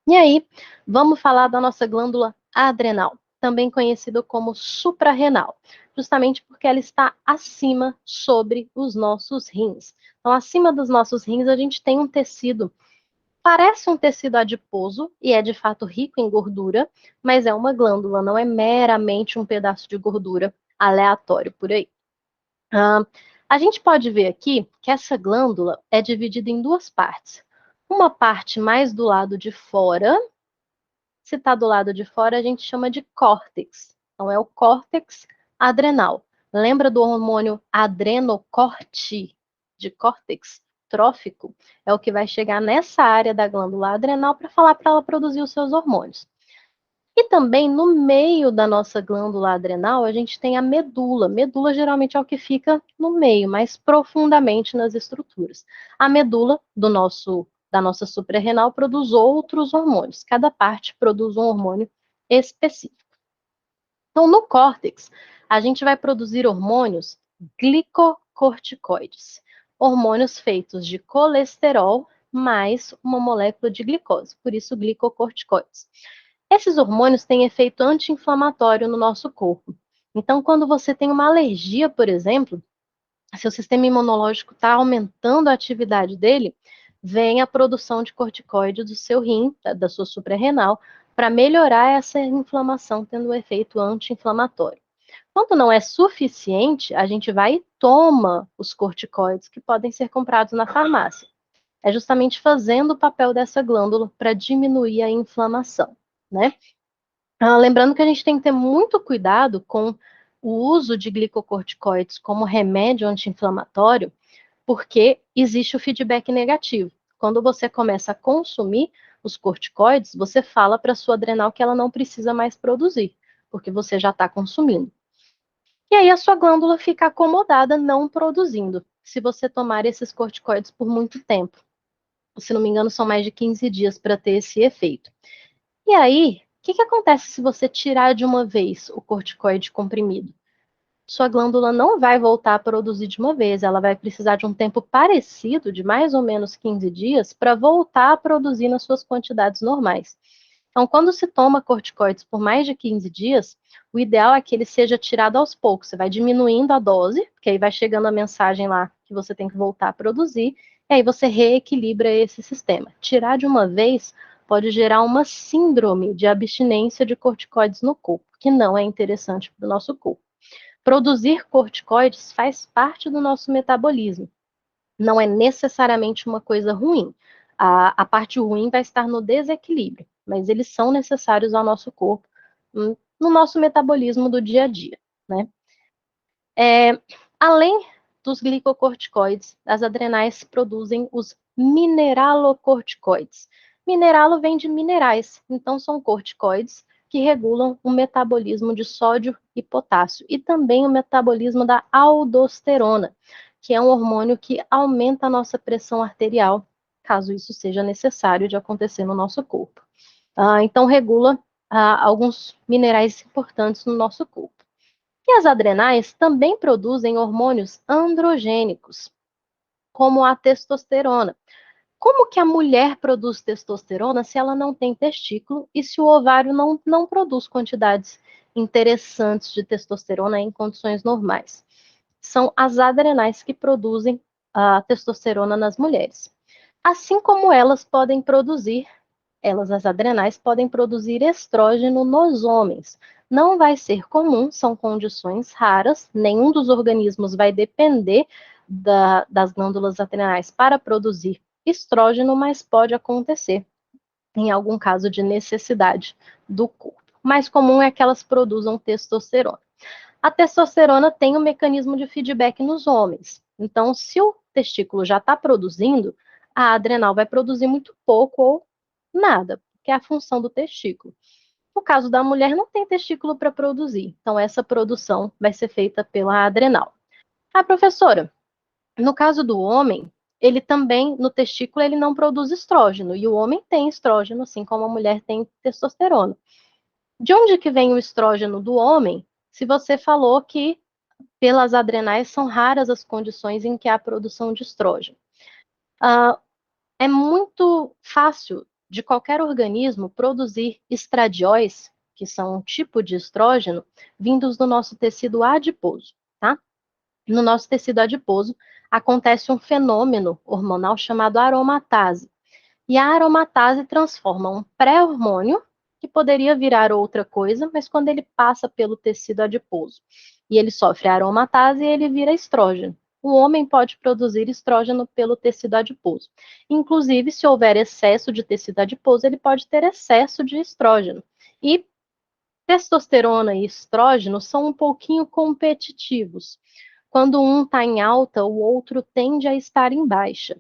Speaker 1: E aí, vamos falar da nossa glândula adrenal, também conhecida como suprarrenal, justamente porque ela está acima sobre os nossos rins. Então, acima dos nossos rins, a gente tem um tecido, parece um tecido adiposo e é de fato rico em gordura, mas é uma glândula, não é meramente um pedaço de gordura aleatório por aí. A gente pode ver aqui que essa glândula é dividida em duas partes. Uma parte mais do lado de fora. Se está do lado de fora, a gente chama de córtex. Então, é o córtex adrenal. Lembra do hormônio adrenocorte, de córtex trófico? É o que vai chegar nessa área da glândula adrenal para falar para ela produzir os seus hormônios. E também no meio da nossa glândula adrenal, a gente tem a medula. Medula geralmente é o que fica no meio, mais profundamente nas estruturas. A medula da nossa suprarrenal produz outros hormônios. Cada parte produz um hormônio específico. Então, no córtex, a gente vai produzir hormônios glicocorticoides, hormônios feitos de colesterol mais uma molécula de glicose, por isso glicocorticoides. Esses hormônios têm efeito anti-inflamatório no nosso corpo. Então, quando você tem uma alergia, por exemplo, seu sistema imunológico está aumentando a atividade dele, vem a produção de corticoide do seu rim, da sua suprarrenal, para melhorar essa inflamação, tendo um efeito anti-inflamatório. Quando não é suficiente, a gente vai e toma os corticoides que podem ser comprados na farmácia. É justamente fazendo o papel dessa glândula para diminuir a inflamação, né? Lembrando que a gente tem que ter muito cuidado com o uso de glicocorticoides como remédio anti-inflamatório, porque existe o feedback negativo. Quando você começa a consumir os corticoides, você fala para a sua adrenal que ela não precisa mais produzir, porque você já está consumindo. E aí a sua glândula fica acomodada não produzindo, se você tomar esses corticoides por muito tempo. Se não me engano, são mais de 15 dias para ter esse efeito. E aí, o que acontece se você tirar de uma vez o corticoide comprimido? Sua glândula não vai voltar a produzir de uma vez, ela vai precisar de um tempo parecido, de mais ou menos 15 dias, para voltar a produzir nas suas quantidades normais. Então, quando se toma corticoides por mais de 15 dias, o ideal é que ele seja tirado aos poucos. Você vai diminuindo a dose, porque aí vai chegando a mensagem lá que você tem que voltar a produzir, e aí você reequilibra esse sistema. Tirar de uma vez pode gerar uma síndrome de abstinência de corticoides no corpo, que não é interessante para o nosso corpo. Produzir corticoides faz parte do nosso metabolismo. Não é necessariamente uma coisa ruim. A parte ruim vai estar no desequilíbrio, mas eles são necessários ao nosso corpo, no nosso metabolismo do dia a dia, né? Além dos glicocorticoides, as adrenais produzem os mineralocorticoides. Mineralo vem de minerais, então são corticoides que regulam o metabolismo de sódio e potássio e também o metabolismo da aldosterona, que é um hormônio que aumenta a nossa pressão arterial, caso isso seja necessário de acontecer no nosso corpo. Então regula alguns minerais importantes no nosso corpo. E as adrenais também produzem hormônios androgênicos, como a testosterona. Como que a mulher produz testosterona se ela não tem testículo e se o ovário não produz quantidades interessantes de testosterona em condições normais? São as adrenais que produzem a testosterona nas mulheres. Assim como as adrenais, podem produzir estrógeno nos homens. Não vai ser comum, são condições raras, nenhum dos organismos vai depender das glândulas adrenais para produzir estrógeno, mas pode acontecer em algum caso de necessidade do corpo. O mais comum é que elas produzam testosterona. A testosterona tem um mecanismo de feedback nos homens. Então, se o testículo já está produzindo, a adrenal vai produzir muito pouco ou nada, que é a função do testículo. No caso da mulher, não tem testículo para produzir. Então, essa produção vai ser feita pela adrenal. Ah, professora, no caso do homem, ele também, no testículo, ele não produz estrógeno. E o homem tem estrógeno, assim como a mulher tem testosterona. De onde que vem o estrógeno do homem? Se você falou que pelas adrenais são raras as condições em que há produção de estrógeno. É muito fácil de qualquer organismo produzir estradióis, que são um tipo de estrógeno, vindos do nosso tecido adiposo, tá? No nosso tecido adiposo acontece um fenômeno hormonal chamado aromatase. E a aromatase transforma um pré-hormônio, que poderia virar outra coisa, mas quando ele passa pelo tecido adiposo e ele sofre aromatase, ele vira estrógeno. O homem pode produzir estrógeno pelo tecido adiposo. Inclusive, se houver excesso de tecido adiposo, ele pode ter excesso de estrógeno. E testosterona e estrógeno são um pouquinho competitivos. Quando um está em alta, o outro tende a estar em baixa.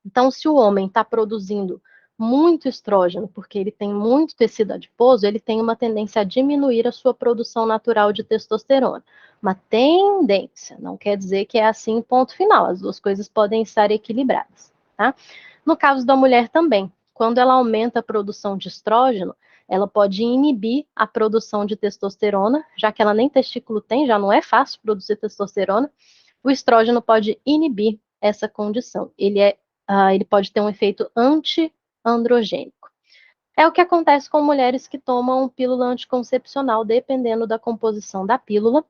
Speaker 1: Então, se o homem está produzindo muito estrógeno, porque ele tem muito tecido adiposo, ele tem uma tendência a diminuir a sua produção natural de testosterona. Uma tendência, não quer dizer que é assim, ponto final. As duas coisas podem estar equilibradas, tá? No caso da mulher também, quando ela aumenta a produção de estrógeno, ela pode inibir a produção de testosterona, já que ela nem testículo tem, já não é fácil produzir testosterona. O estrógeno pode inibir essa condição. Ele pode ter um efeito anti-androgênico. É o que acontece com mulheres que tomam pílula anticoncepcional, dependendo da composição da pílula.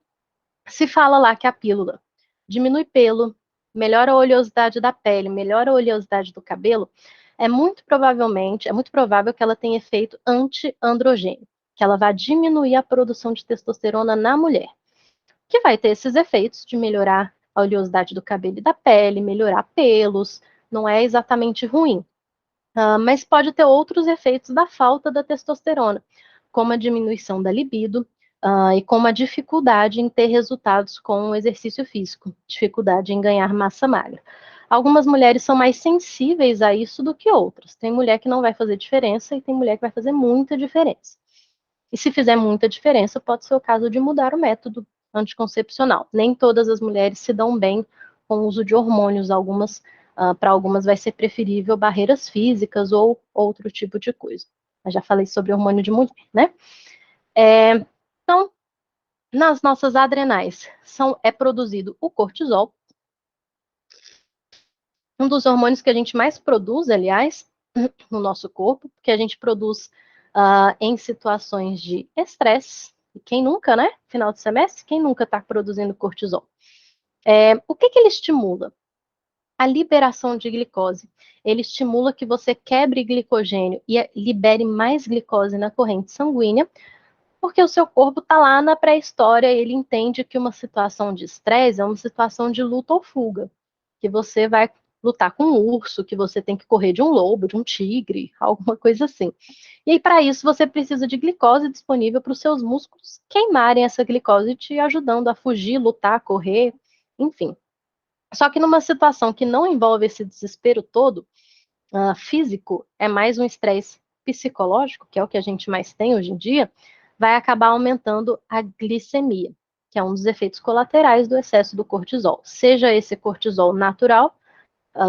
Speaker 1: Se fala lá que a pílula diminui pelo, melhora a oleosidade da pele, melhora a oleosidade do cabelo, é muito provável que ela tenha efeito anti-androgênico, que ela vai diminuir a produção de testosterona na mulher, que vai ter esses efeitos de melhorar a oleosidade do cabelo e da pele, melhorar pelos, não é exatamente ruim. Mas pode ter outros efeitos da falta da testosterona, como a diminuição da libido, e como a dificuldade em ter resultados com o exercício físico, dificuldade em ganhar massa magra. Algumas mulheres são mais sensíveis a isso do que outras. Tem mulher que não vai fazer diferença e tem mulher que vai fazer muita diferença. E se fizer muita diferença, pode ser o caso de mudar o método anticoncepcional. Nem todas as mulheres se dão bem com o uso de hormônios, para algumas vai ser preferível barreiras físicas ou outro tipo de coisa. Eu já falei sobre hormônio de mulher, né? Então, nas nossas adrenais é produzido o cortisol, um dos hormônios que a gente mais produz, aliás, no nosso corpo, que a gente produz em situações de estresse. E quem nunca, né? Final de semestre, quem nunca está produzindo cortisol? O que ele estimula? A liberação de glicose. Ele estimula que você quebre glicogênio e libere mais glicose na corrente sanguínea, porque o seu corpo está lá na pré-história, ele entende que uma situação de estresse é uma situação de luta ou fuga, que você vai lutar com um urso, que você tem que correr de um lobo, de um tigre, alguma coisa assim. E aí, para isso, você precisa de glicose disponível para os seus músculos queimarem essa glicose, te ajudando a fugir, lutar, correr, enfim. Só que numa situação que não envolve esse desespero todo, físico, é mais um estresse psicológico, que é o que a gente mais tem hoje em dia, vai acabar aumentando a glicemia, que é um dos efeitos colaterais do excesso do cortisol. Seja esse cortisol natural,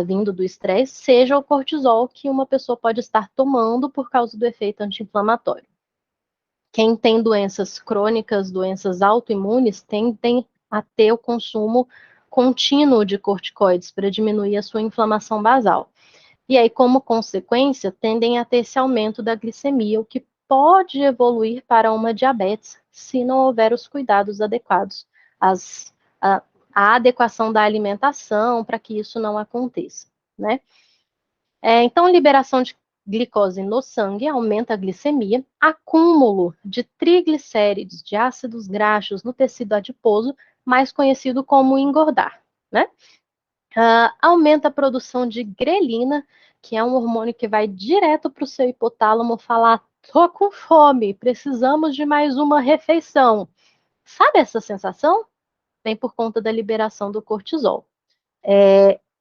Speaker 1: vindo do estresse, seja o cortisol que uma pessoa pode estar tomando por causa do efeito anti-inflamatório. Quem tem doenças crônicas, doenças autoimunes, tendem a ter o consumo contínuo de corticoides para diminuir a sua inflamação basal. E aí, como consequência, tendem a ter esse aumento da glicemia, o que pode evoluir para uma diabetes se não houver os cuidados adequados, a adequação da alimentação para que isso não aconteça, né? Então, liberação de glicose no sangue aumenta a glicemia, acúmulo de triglicérides, de ácidos graxos no tecido adiposo, mais conhecido como engordar, né? Aumenta a produção de grelina, que é um hormônio que vai direto para o seu hipotálamo falar: tô com fome, precisamos de mais uma refeição. Sabe essa sensação? Vem por conta da liberação do cortisol.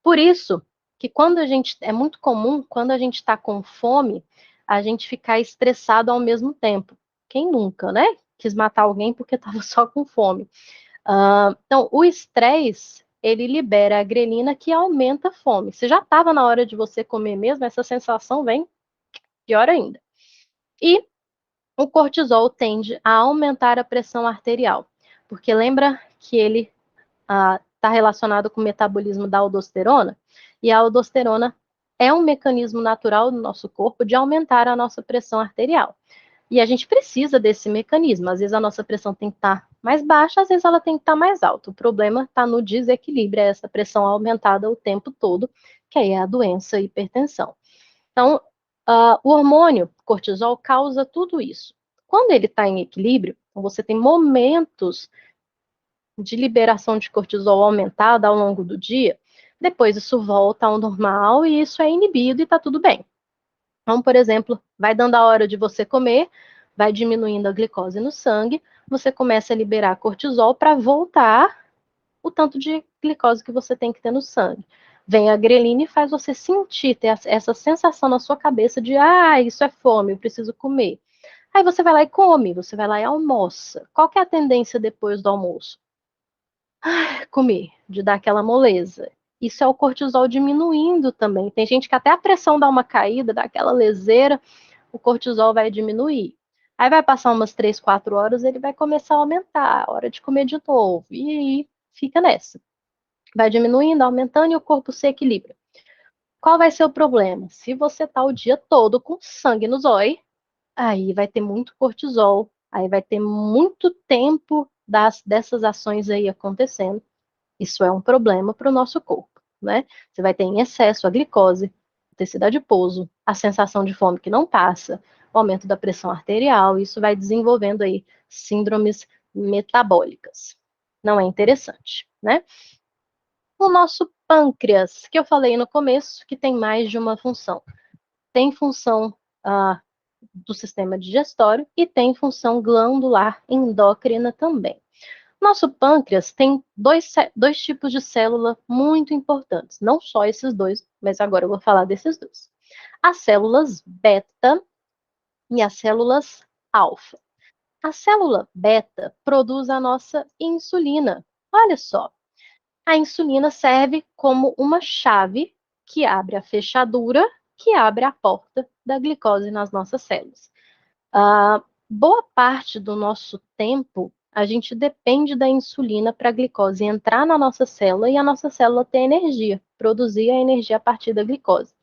Speaker 1: Por isso que quando a gente, é muito comum, quando a gente está com fome, a gente ficar estressado ao mesmo tempo. Quem nunca, né? Quis matar alguém porque estava só com fome. Então, o estresse, ele libera a grelina que aumenta a fome. Se já estava na hora de você comer mesmo, essa sensação vem pior ainda. E o cortisol tende a aumentar a pressão arterial, porque lembra que ele está relacionado com o metabolismo da aldosterona, e a aldosterona é um mecanismo natural do nosso corpo de aumentar a nossa pressão arterial. E a gente precisa desse mecanismo. Às vezes a nossa pressão tem que estar mais baixa, às vezes ela tem que estar mais alta. O problema está no desequilíbrio, é essa pressão aumentada o tempo todo, que aí é a doença, a hipertensão. Então, o hormônio cortisol causa tudo isso. Quando ele está em equilíbrio, você tem momentos de liberação de cortisol aumentada ao longo do dia, depois isso volta ao normal e isso é inibido e está tudo bem. Então, por exemplo, vai dando a hora de você comer, vai diminuindo a glicose no sangue, você começa a liberar cortisol para voltar o tanto de glicose que você tem que ter no sangue. Vem a grelina e faz você sentir, ter essa sensação na sua cabeça de, isso é fome, eu preciso comer. Aí você vai lá e come, você vai lá e almoça. Qual que é a tendência depois do almoço? Comer, de dar aquela moleza. Isso é o cortisol diminuindo também. Tem gente que até a pressão dá uma caída, dá aquela leseira, o cortisol vai diminuir. Aí vai passar umas 3, 4 horas, ele vai começar a aumentar, a hora de comer de novo. E aí fica nessa. Vai diminuindo, aumentando e o corpo se equilibra. Qual vai ser o problema? Se você tá o dia todo com sangue no zóio, aí vai ter muito cortisol, aí vai ter muito tempo dessas ações aí acontecendo. Isso é um problema para o nosso corpo, né? Você vai ter em excesso a glicose, o tecido adiposo, a sensação de fome que não passa, o aumento da pressão arterial, isso vai desenvolvendo aí síndromes metabólicas. Não é interessante, né? O nosso pâncreas, que eu falei no começo, que tem mais de uma função. Tem função do sistema digestório e tem função glandular endócrina também. Nosso pâncreas tem dois tipos de célula muito importantes. Não só esses dois, mas agora eu vou falar desses dois. As células beta e as células alfa. A célula beta produz a nossa insulina. Olha só, a insulina serve como uma chave que abre a fechadura, que abre a porta da glicose nas nossas células. Boa parte do nosso tempo, a gente depende da insulina para a glicose entrar na nossa célula e a nossa célula ter energia, produzir a energia a partir da glicose.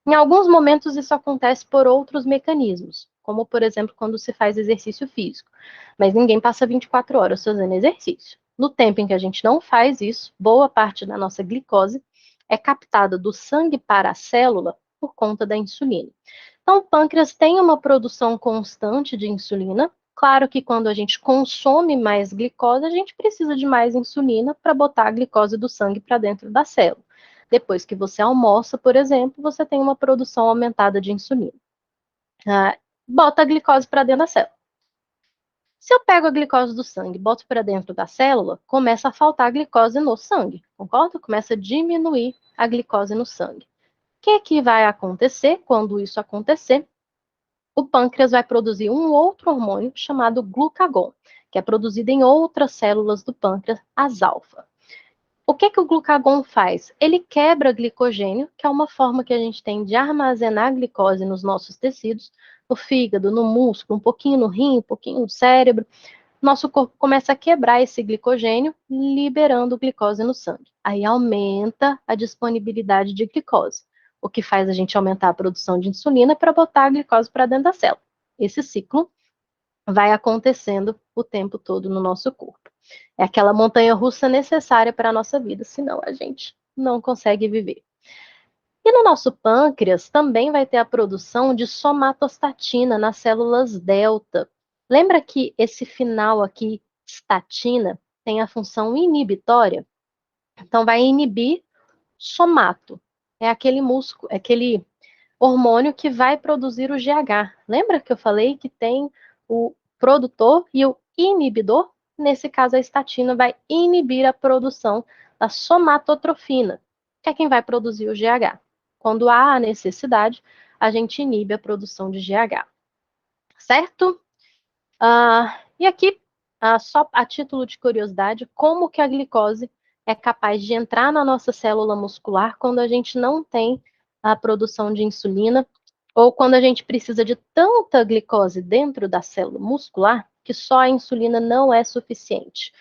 Speaker 1: Em alguns momentos, isso acontece por outros mecanismos, como, por exemplo, quando se faz exercício físico. Mas ninguém passa 24 horas fazendo exercício. No tempo em que a gente não faz isso, boa parte da nossa glicose é captada do sangue para a célula por conta da insulina. Então, o pâncreas tem uma produção constante de insulina. Claro que quando a gente consome mais glicose, a gente precisa de mais insulina para botar a glicose do sangue para dentro da célula. Depois que você almoça, por exemplo, você tem uma produção aumentada de insulina. Bota a glicose para dentro da célula. Se eu pego a glicose do sangue e boto para dentro da célula, começa a faltar glicose no sangue, concorda? Começa a diminuir a glicose no sangue. O que vai acontecer quando isso acontecer? O pâncreas vai produzir um outro hormônio chamado glucagon, que é produzido em outras células do pâncreas, as alfa. O que o glucagon faz? Ele quebra glicogênio, que é uma forma que a gente tem de armazenar glicose nos nossos tecidos, no fígado, no músculo, um pouquinho no rim, um pouquinho no cérebro, nosso corpo começa a quebrar esse glicogênio, liberando glicose no sangue. Aí aumenta a disponibilidade de glicose, o que faz a gente aumentar a produção de insulina para botar a glicose para dentro da célula. Esse ciclo vai acontecendo o tempo todo no nosso corpo. É aquela montanha-russa necessária para a nossa vida, senão a gente não consegue viver. E no nosso pâncreas também vai ter a produção de somatostatina nas células delta. Lembra que esse final aqui, statina, tem a função inibitória? Então vai inibir somato. É aquele músculo, é aquele hormônio que vai produzir o GH. Lembra que eu falei que tem o produtor e o inibidor? Nesse caso, a estatina vai inibir a produção da somatotrofina, que é quem vai produzir o GH. Quando há a necessidade, a gente inibe a produção de GH. Certo? E aqui, só a título de curiosidade, como que a glicose é capaz de entrar na nossa célula muscular quando a gente não tem a produção de insulina ou quando a gente precisa de tanta glicose dentro da célula muscular que só a insulina não é suficiente.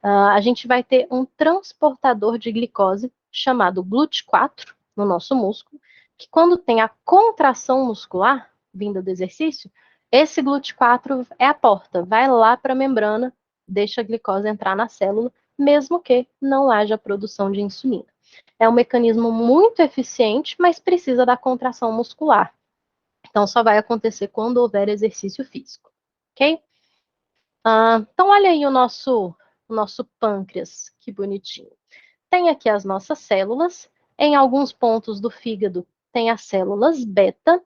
Speaker 1: A gente vai ter um transportador de glicose chamado GLUT4 no nosso músculo, que quando tem a contração muscular vinda do exercício, esse GLUT4 é a porta, vai lá para a membrana, deixa a glicose entrar na célula, mesmo que não haja produção de insulina. É um mecanismo muito eficiente, mas precisa da contração muscular. Então, só vai acontecer quando houver exercício físico, ok? Então, olha aí o nosso pâncreas, que bonitinho. Tem aqui as nossas células. Em alguns pontos do fígado tem as células beta,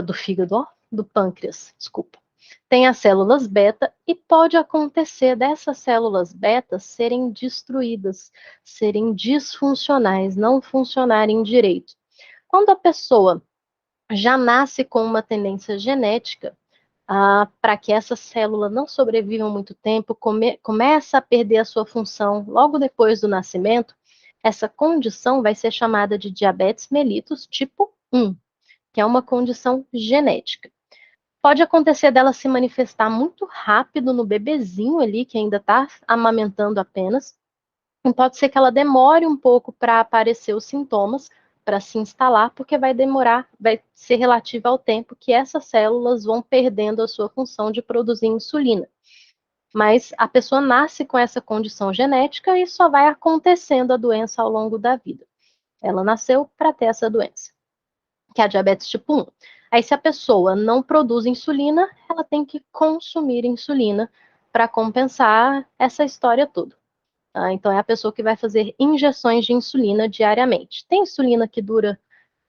Speaker 1: do fígado, ó, do pâncreas, desculpa. Tem as células beta e pode acontecer dessas células beta serem destruídas, serem disfuncionais, não funcionarem direito. Quando a pessoa já nasce com uma tendência genética para que essa célula não sobreviva muito tempo, começa a perder a sua função logo depois do nascimento, essa condição vai ser chamada de diabetes mellitus tipo 1, que é uma condição genética. Pode acontecer dela se manifestar muito rápido no bebezinho ali, que ainda está amamentando apenas, e pode ser que ela demore um pouco para aparecer os sintomas, para se instalar, porque vai demorar, vai ser relativo ao tempo que essas células vão perdendo a sua função de produzir insulina. Mas a pessoa nasce com essa condição genética e só vai acontecendo a doença ao longo da vida. Ela nasceu para ter essa doença, que é a diabetes tipo 1. Aí, se a pessoa não produz insulina, ela tem que consumir insulina para compensar essa história toda. Então, é a pessoa que vai fazer injeções de insulina diariamente. Tem insulina que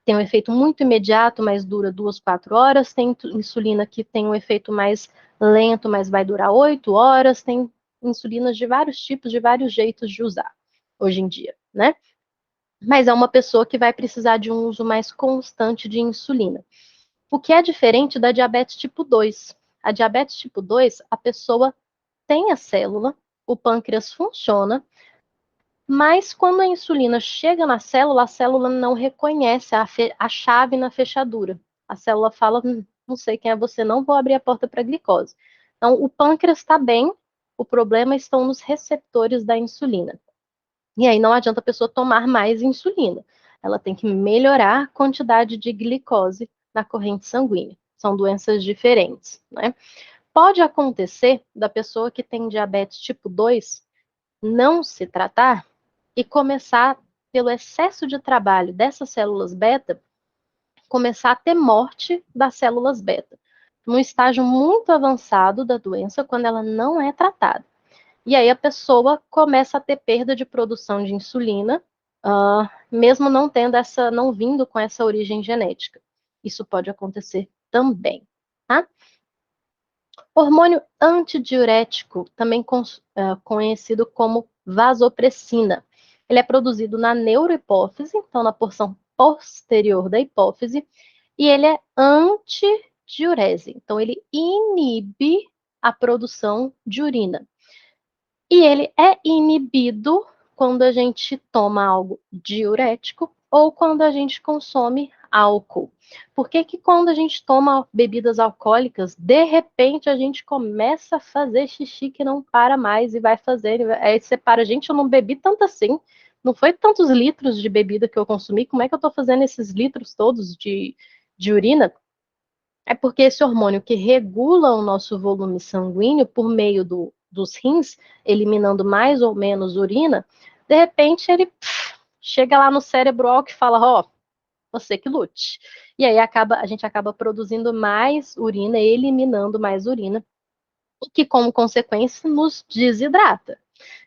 Speaker 1: tem um efeito muito imediato, mas dura 2, 4 horas. Tem insulina que tem um efeito mais lento, mas vai durar 8 horas. Tem insulinas de vários tipos, de vários jeitos de usar hoje em dia, né? Mas é uma pessoa que vai precisar de um uso mais constante de insulina. O que é diferente da diabetes tipo 2. A diabetes tipo 2, a pessoa tem a célula, o pâncreas funciona, mas quando a insulina chega na célula, a célula não reconhece a chave na fechadura. A célula fala: não sei quem é você, não vou abrir a porta para a glicose. Então, o pâncreas está bem, o problema estão nos receptores da insulina. E aí não adianta a pessoa tomar mais insulina. Ela tem que melhorar a quantidade de glicose na corrente sanguínea. São doenças diferentes, né? Pode acontecer da pessoa que tem diabetes tipo 2 não se tratar e começar, pelo excesso de trabalho dessas células beta, começar a ter morte das células beta, num estágio muito avançado da doença, quando ela não é tratada. E aí a pessoa começa a ter perda de produção de insulina, mesmo não tendo não vindo com essa origem genética. Isso pode acontecer também, tá? Hormônio antidiurético, também conhecido como vasopressina. Ele é produzido na neurohipófise, então na porção posterior da hipófise, e ele é antidiurese, então ele inibe a produção de urina. E ele é inibido quando a gente toma algo diurético ou quando a gente consome álcool. Por que que quando a gente toma bebidas alcoólicas, de repente a gente começa a fazer xixi que não para mais e vai fazer, aí você para, gente, eu não bebi tanto assim, não foi tantos litros de bebida que eu consumi, como é que eu tô fazendo esses litros todos de urina? É porque esse hormônio que regula o nosso volume sanguíneo por meio dos rins, eliminando mais ou menos urina, de repente ele chega lá no cérebro alto e fala, ó, você que lute. E aí a gente acaba produzindo mais urina, eliminando mais urina, o que como consequência nos desidrata,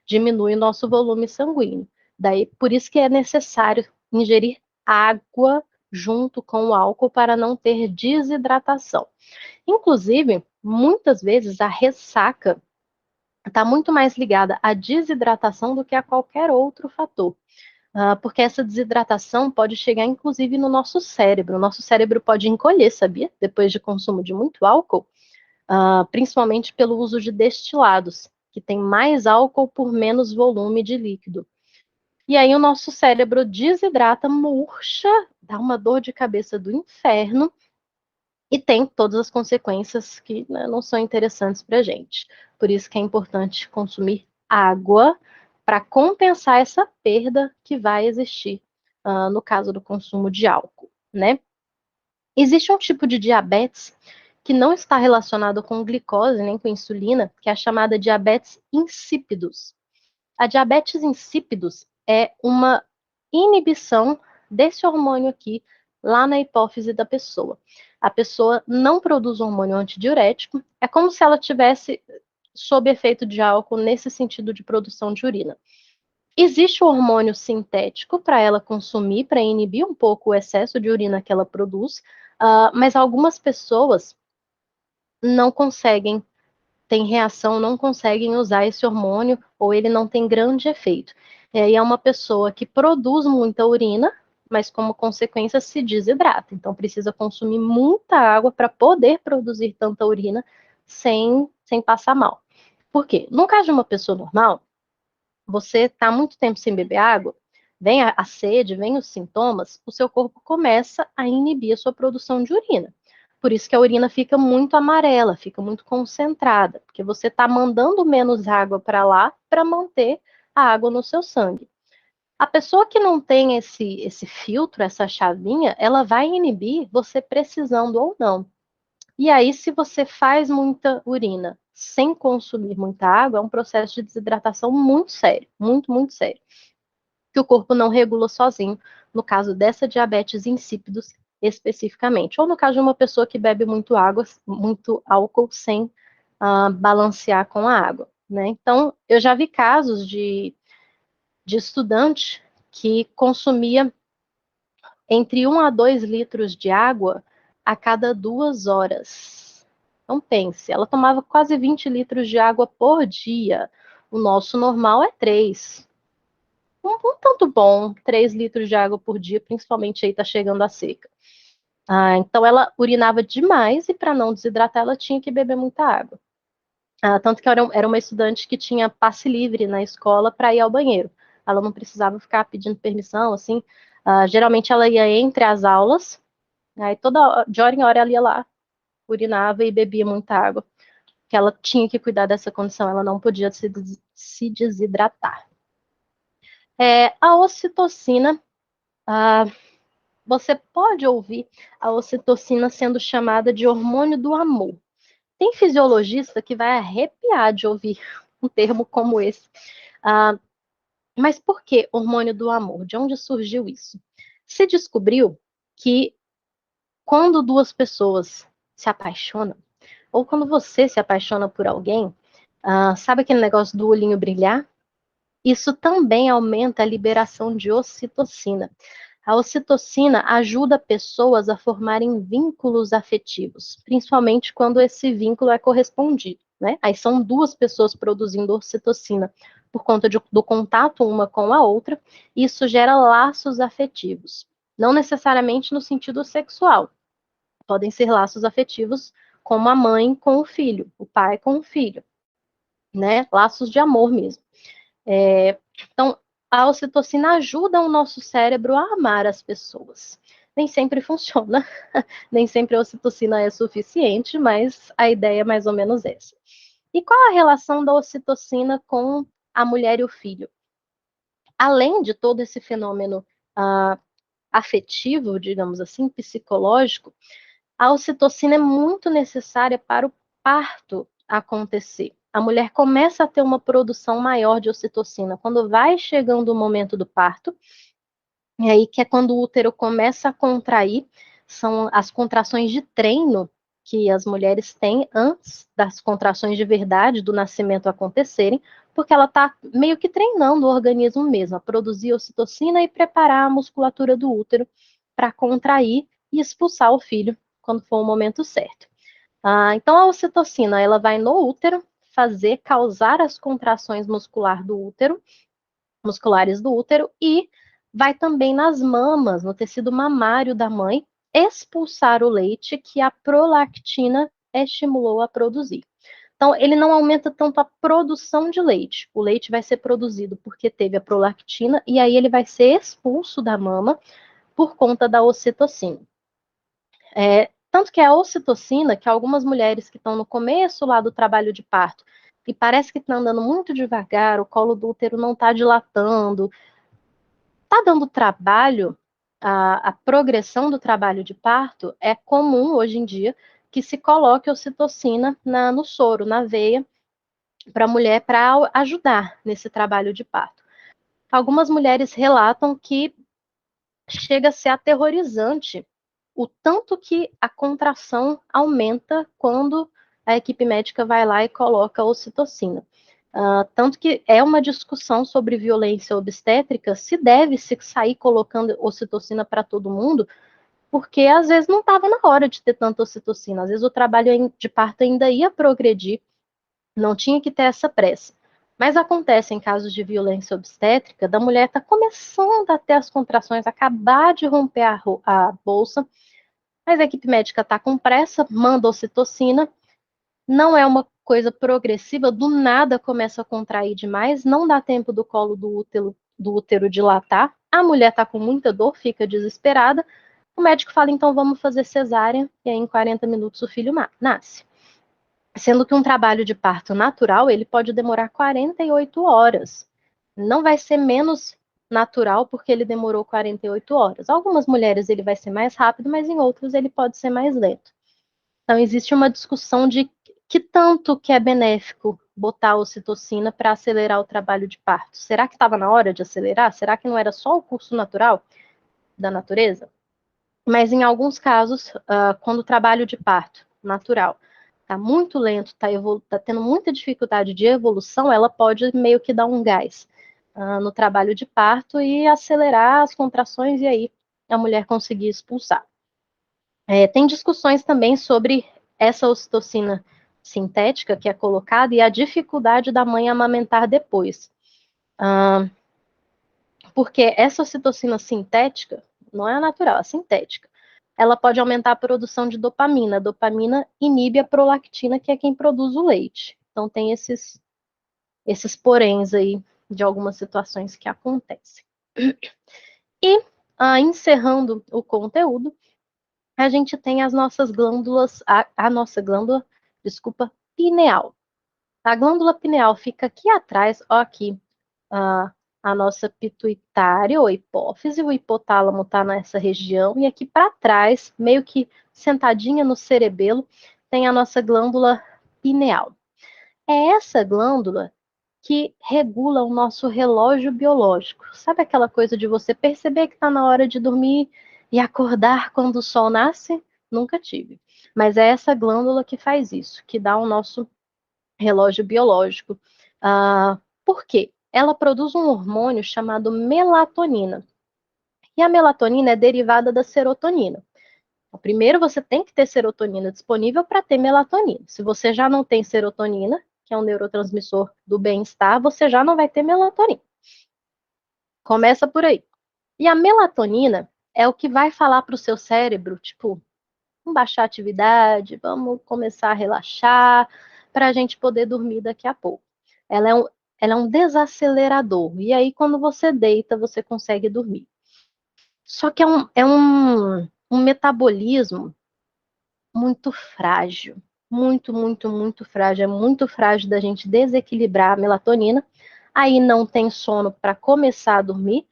Speaker 1: diminui o nosso volume sanguíneo. Daí, por isso que é necessário ingerir água junto com o álcool para não ter desidratação. Inclusive, muitas vezes a ressaca está muito mais ligada à desidratação do que a qualquer outro fator. Porque essa desidratação pode chegar, inclusive, no nosso cérebro. O nosso cérebro pode encolher, sabia? Depois de consumo de muito álcool, principalmente pelo uso de destilados, que tem mais álcool por menos volume de líquido. E aí o nosso cérebro desidrata, murcha, dá uma dor de cabeça do inferno, e tem todas as consequências que, né, não são interessantes para a gente. Por isso que é importante consumir água para compensar essa perda que vai existir no caso do consumo de álcool, né? Existe um tipo de diabetes que não está relacionado com glicose nem com insulina, que é a chamada diabetes insípidos. A diabetes insípidos é uma inibição desse hormônio aqui lá na hipófise da pessoa. A pessoa não produz hormônio antidiurético, é como se ela tivesse sob efeito de álcool nesse sentido de produção de urina. Existe o hormônio sintético para ela consumir, para inibir um pouco o excesso de urina que ela produz, mas algumas pessoas não conseguem, têm reação, não conseguem usar esse hormônio, ou ele não tem grande efeito. E aí é uma pessoa que produz muita urina, mas como consequência se desidrata. Então precisa consumir muita água para poder produzir tanta urina sem passar mal. Por quê? No caso de uma pessoa normal, você está muito tempo sem beber água, vem a sede, vem os sintomas, o seu corpo começa a inibir a sua produção de urina. Por isso que a urina fica muito amarela, fica muito concentrada, porque você está mandando menos água para lá para manter a água no seu sangue. A pessoa que não tem esse filtro, essa chavinha, ela vai inibir você precisando ou não. E aí, se você faz muita urina sem consumir muita água, é um processo de desidratação muito sério, muito, muito sério, que o corpo não regula sozinho, no caso dessa diabetes insípidos especificamente, ou no caso de uma pessoa que bebe muito água, muito álcool sem balancear com a água, né? Então, eu já vi casos de estudante que consumia entre 1 a 2 litros de água a cada 2 horas. Então pense, ela tomava quase 20 litros de água por dia. O nosso normal é 3. Um tanto bom, 3 litros de água por dia, principalmente aí tá chegando a seca. Então ela urinava demais e para não desidratar ela tinha que beber muita água. Tanto que era uma estudante que tinha passe livre na escola para ir ao banheiro. Ela não precisava ficar pedindo permissão, assim. Geralmente ela ia entre as aulas, aí de hora em hora ela ia lá, urinava e bebia muita água, que ela tinha que cuidar dessa condição, ela não podia se desidratar. A ocitocina, você pode ouvir a ocitocina sendo chamada de hormônio do amor. Tem fisiologista que vai arrepiar de ouvir um termo como esse. Mas por que hormônio do amor? De onde surgiu isso? Se descobriu que quando duas pessoas se apaixonam, ou quando você se apaixona por alguém, sabe aquele negócio do olhinho brilhar? Isso também aumenta a liberação de ocitocina. A ocitocina ajuda pessoas a formarem vínculos afetivos, principalmente quando esse vínculo é correspondido, né? Aí são duas pessoas produzindo ocitocina por conta do contato uma com a outra, e isso gera laços afetivos. Não necessariamente no sentido sexual, podem ser laços afetivos como a mãe com o filho, o pai com o filho, né? Laços de amor mesmo. Então, a ocitocina ajuda o nosso cérebro a amar as pessoas. Nem sempre funciona, nem sempre a ocitocina é suficiente, mas a ideia é mais ou menos essa. E qual a relação da ocitocina com a mulher e o filho? Além de todo esse fenômeno afetivo, digamos assim, psicológico, a ocitocina é muito necessária para o parto acontecer. A mulher começa a ter uma produção maior de ocitocina quando vai chegando o momento do parto, e aí que é quando o útero começa a contrair, são as contrações de treino que as mulheres têm antes das contrações de verdade do nascimento acontecerem, porque ela está meio que treinando o organismo mesmo, a produzir ocitocina e preparar a musculatura do útero para contrair e expulsar o filho quando for o momento certo. Então a ocitocina ela vai no útero causar as contrações musculares do útero e vai também nas mamas, no tecido mamário da mãe, expulsar o leite que a prolactina estimulou a produzir. Então, ele não aumenta tanto a produção de leite. O leite vai ser produzido porque teve a prolactina e aí ele vai ser expulso da mama por conta da ocitocina. Tanto que a ocitocina, que algumas mulheres que estão no começo lá do trabalho de parto, e parece que está andando muito devagar, o colo do útero não está dilatando, está dando trabalho, a progressão do trabalho de parto, é comum hoje em dia que se coloque ocitocina no soro, na veia, para a mulher, para ajudar nesse trabalho de parto. Algumas mulheres relatam que chega a ser aterrorizante o tanto que a contração aumenta quando a equipe médica vai lá e coloca a ocitocina. Tanto que é uma discussão sobre violência obstétrica, se deve se sair colocando ocitocina para todo mundo, porque às vezes não estava na hora de ter tanta ocitocina, às vezes o trabalho de parto ainda ia progredir, não tinha que ter essa pressa. Mas acontece em casos de violência obstétrica, da mulher estar começando a ter as contrações, acabar de romper a bolsa, mas a equipe médica está com pressa, manda ocitocina, não é uma coisa progressiva, do nada começa a contrair demais, não dá tempo do colo do útero dilatar, a mulher está com muita dor, fica desesperada, o médico fala, então vamos fazer cesárea, e aí em 40 minutos o filho nasce. Sendo que um trabalho de parto natural, ele pode demorar 48 horas. Não vai ser menos natural porque ele demorou 48 horas. Algumas mulheres ele vai ser mais rápido, mas em outras ele pode ser mais lento. Então existe uma discussão de que tanto que é benéfico botar a ocitocina para acelerar o trabalho de parto. Será que estava na hora de acelerar? Será que não era só o curso natural da natureza? Mas em alguns casos, quando o trabalho de parto natural está muito lento, está tendo muita dificuldade de evolução, ela pode meio que dar um gás no trabalho de parto e acelerar as contrações e aí a mulher conseguir expulsar. Tem discussões também sobre essa ocitocina sintética que é colocada e a dificuldade da mãe amamentar depois. Porque essa ocitocina sintética, não é a natural, é a sintética, ela pode aumentar a produção de dopamina. A dopamina inibe a prolactina, que é quem produz o leite. Então tem esses poréns aí de algumas situações que acontecem. E, encerrando o conteúdo, a gente tem as nossas glândulas, a nossa glândula, desculpa, pineal. A glândula pineal fica aqui atrás, ó aqui, a nossa pituitária ou hipófise, o hipotálamo está nessa região, e aqui para trás, meio que sentadinha no cerebelo, tem a nossa glândula pineal. É essa glândula que regula o nosso relógio biológico. Sabe aquela coisa de você perceber que está na hora de dormir e acordar quando o sol nasce? Nunca tive. Mas é essa glândula que faz isso, que dá o nosso relógio biológico. Por quê? Ela produz um hormônio chamado melatonina. E a melatonina é derivada da serotonina. Primeiro, você tem que ter serotonina disponível para ter melatonina. Se você já não tem serotonina, que é um neurotransmissor do bem-estar, você já não vai ter melatonina. Começa por aí. E a melatonina é o que vai falar para o seu cérebro, tipo, vamos baixar a atividade, vamos começar a relaxar, para a gente poder dormir daqui a pouco. Ela é um desacelerador. E aí, quando você deita, você consegue dormir. Só que é um metabolismo muito frágil, muito frágil. É muito frágil da gente desequilibrar a melatonina. Aí não tem sono para começar a dormir,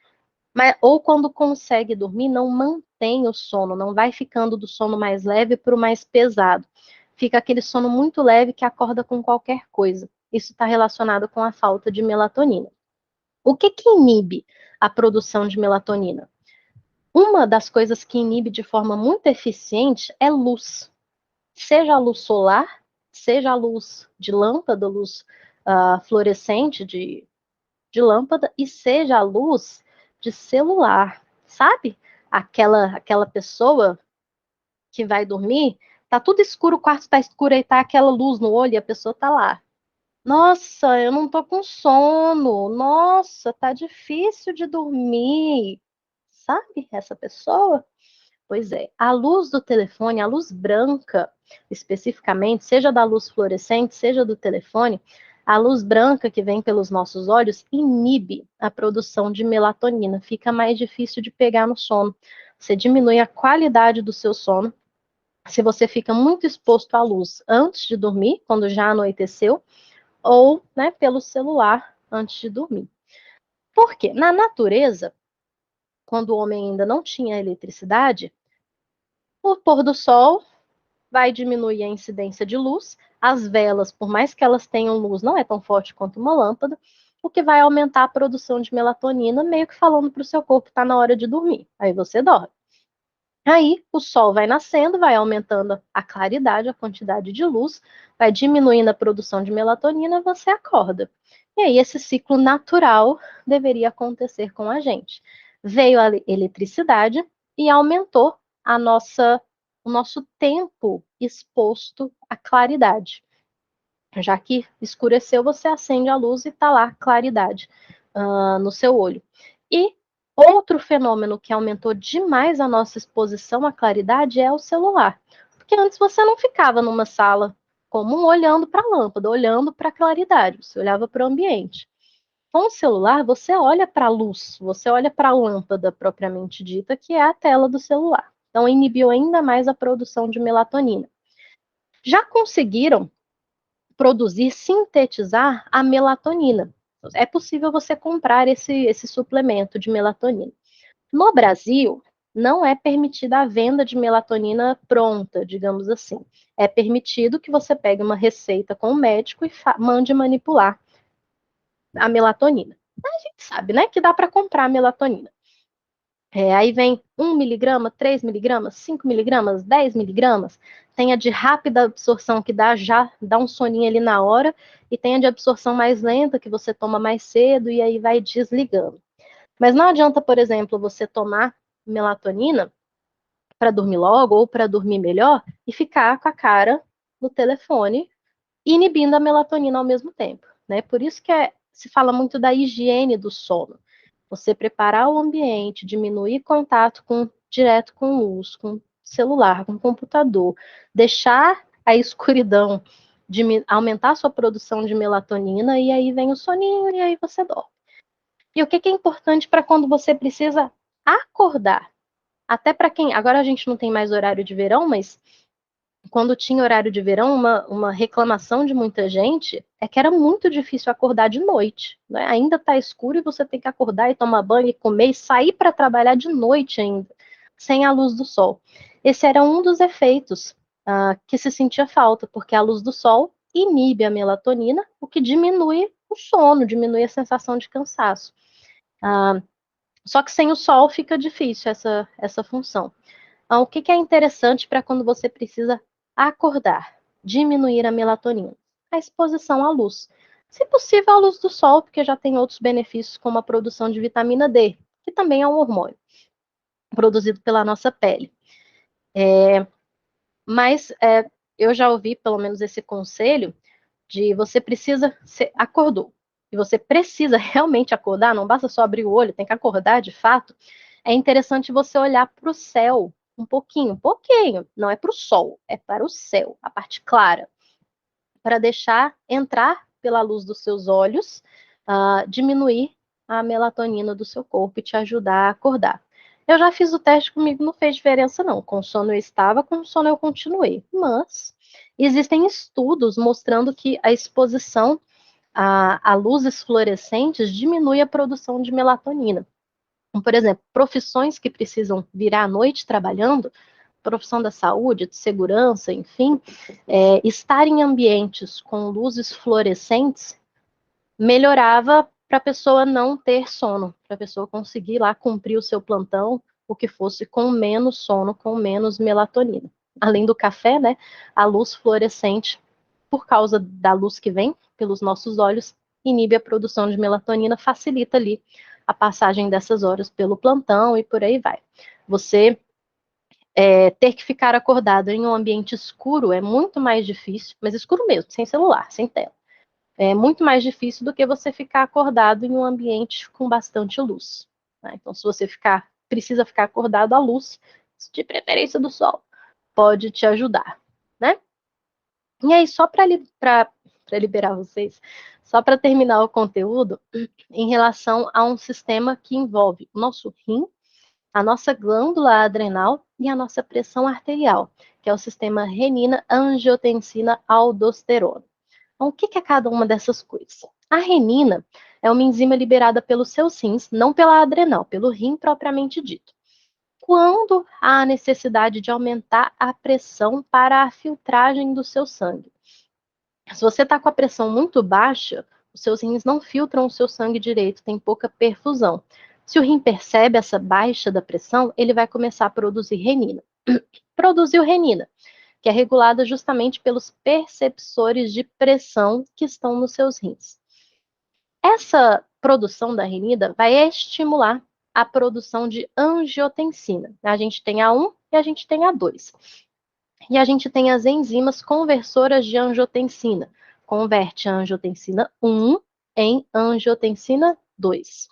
Speaker 1: mas, ou quando consegue dormir, não mantém o sono, não vai ficando do sono mais leve para o mais pesado. Fica aquele sono muito leve que acorda com qualquer coisa. Isso está relacionado com a falta de melatonina. O que que inibe a produção de melatonina? Uma das coisas que inibe de forma muito eficiente é luz. Seja a luz solar, seja a luz de lâmpada, luz fluorescente de lâmpada, e seja a luz de celular, sabe? Aquela pessoa que vai dormir, tá tudo escuro, o quarto tá escuro e tá aquela luz no olho e a pessoa tá lá. Nossa, eu não tô com sono. Nossa, tá difícil de dormir. Sabe essa pessoa? Pois é, a luz do telefone, a luz branca, especificamente, seja da luz fluorescente, seja do telefone, a luz branca que vem pelos nossos olhos inibe a produção de melatonina, fica mais difícil de pegar no sono. Você diminui a qualidade do seu sono se você fica muito exposto à luz antes de dormir, quando já anoiteceu, ou, né, pelo celular antes de dormir. Por quê? Na natureza, quando o homem ainda não tinha eletricidade, o pôr do sol vai diminuir a incidência de luz. As velas, por mais que elas tenham luz, não é tão forte quanto uma lâmpada, o que vai aumentar a produção de melatonina, meio que falando para o seu corpo, está na hora de dormir. Aí você dorme. Aí o sol vai nascendo, vai aumentando a claridade, a quantidade de luz, vai diminuindo a produção de melatonina, você acorda. E aí esse ciclo natural deveria acontecer com a gente. Veio a eletricidade e aumentou o nosso tempo exposto à claridade. Já que escureceu, você acende a luz e está lá claridade no seu olho. E outro fenômeno que aumentou demais a nossa exposição à claridade é o celular. Porque antes você não ficava numa sala comum olhando para a lâmpada, olhando para a claridade, você olhava para o ambiente. Com o celular, você olha para a luz, você olha para a lâmpada propriamente dita, que é a tela do celular. Então, inibiu ainda mais a produção de melatonina. Já conseguiram produzir, sintetizar a melatonina. É possível você comprar esse suplemento de melatonina. No Brasil, não é permitida a venda de melatonina pronta, digamos assim. É permitido que você pegue uma receita com o médico e mande manipular a melatonina. A gente sabe, né, que dá para comprar a melatonina. Aí vem 1 miligrama, 3 miligramas, 5 miligramas, 10 miligramas. Tem a de rápida absorção, que já dá um soninho ali na hora, e tem a de absorção mais lenta, que você toma mais cedo e aí vai desligando. Mas não adianta, por exemplo, você tomar melatonina para dormir logo ou para dormir melhor e ficar com a cara no telefone, inibindo a melatonina ao mesmo tempo, né? Por isso que se fala muito da higiene do sono. Você preparar o ambiente, diminuir contato direto com luz, com celular, com computador, deixar a escuridão, aumentar a sua produção de melatonina, e aí vem o soninho e aí você dorme. E o que é importante para quando você precisa acordar? Até para quem. Agora a gente não tem mais horário de verão, mas quando tinha horário de verão, uma reclamação de muita gente é que era muito difícil acordar de noite, né? Ainda está escuro e você tem que acordar e tomar banho e comer e sair para trabalhar de noite ainda, sem a luz do sol. Esse era um dos efeitos que se sentia falta, porque a luz do sol inibe a melatonina, o que diminui o sono, diminui a sensação de cansaço. Só que sem o sol fica difícil essa função. O que é interessante para quando você precisa acordar? Diminuir a melatonina. A exposição à luz. Se possível, à luz do sol, porque já tem outros benefícios, como a produção de vitamina D, que também é um hormônio produzido pela nossa pele. Mas eu já ouvi, pelo menos, esse conselho de você acordou, e você precisa realmente acordar, não basta só abrir o olho, tem que acordar de fato. É interessante você olhar para o céu um pouquinho, não é para o sol, é para o céu, a parte clara, para deixar entrar pela luz dos seus olhos, diminuir a melatonina do seu corpo e te ajudar a acordar. Eu já fiz o teste comigo, não fez diferença não. Com sono eu estava, com sono eu continuei. Mas existem estudos mostrando que a exposição a luzes fluorescentes diminui a produção de melatonina. Então, por exemplo, profissões que precisam virar à noite trabalhando, profissão da saúde, de segurança, enfim, estar em ambientes com luzes fluorescentes melhorava para a pessoa não ter sono, para a pessoa conseguir lá cumprir o seu plantão, o que fosse com menos sono, com menos melatonina. Além do café, né, a luz fluorescente, por causa da luz que vem pelos nossos olhos, inibe a produção de melatonina, facilita ali a passagem dessas horas pelo plantão e por aí vai. Você ter que ficar acordado em um ambiente escuro é muito mais difícil, mas escuro mesmo, sem celular, sem tela. É muito mais difícil do que você ficar acordado em um ambiente com bastante luz. Né? Então, se você precisa ficar acordado à luz, de preferência do sol, pode te ajudar, né? E aí, só para liberar vocês, só para terminar o conteúdo, em relação a um sistema que envolve o nosso rim, a nossa glândula adrenal e a nossa pressão arterial, que é o sistema renina-angiotensina-aldosterona. Então, o que é cada uma dessas coisas? A renina é uma enzima liberada pelos seus rins, não pela adrenal, pelo rim propriamente dito. Quando há necessidade de aumentar a pressão para a filtragem do seu sangue. Se você está com a pressão muito baixa, os seus rins não filtram o seu sangue direito, tem pouca perfusão. Se o rim percebe essa baixa da pressão, ele vai começar a produzir renina. Produziu renina, que é regulada justamente pelos perceptores de pressão que estão nos seus rins. Essa produção da renina vai estimular a produção de angiotensina. A gente tem a 1 e a gente tem a 2. E a gente tem as enzimas conversoras de angiotensina. Converte a angiotensina 1 em angiotensina 2.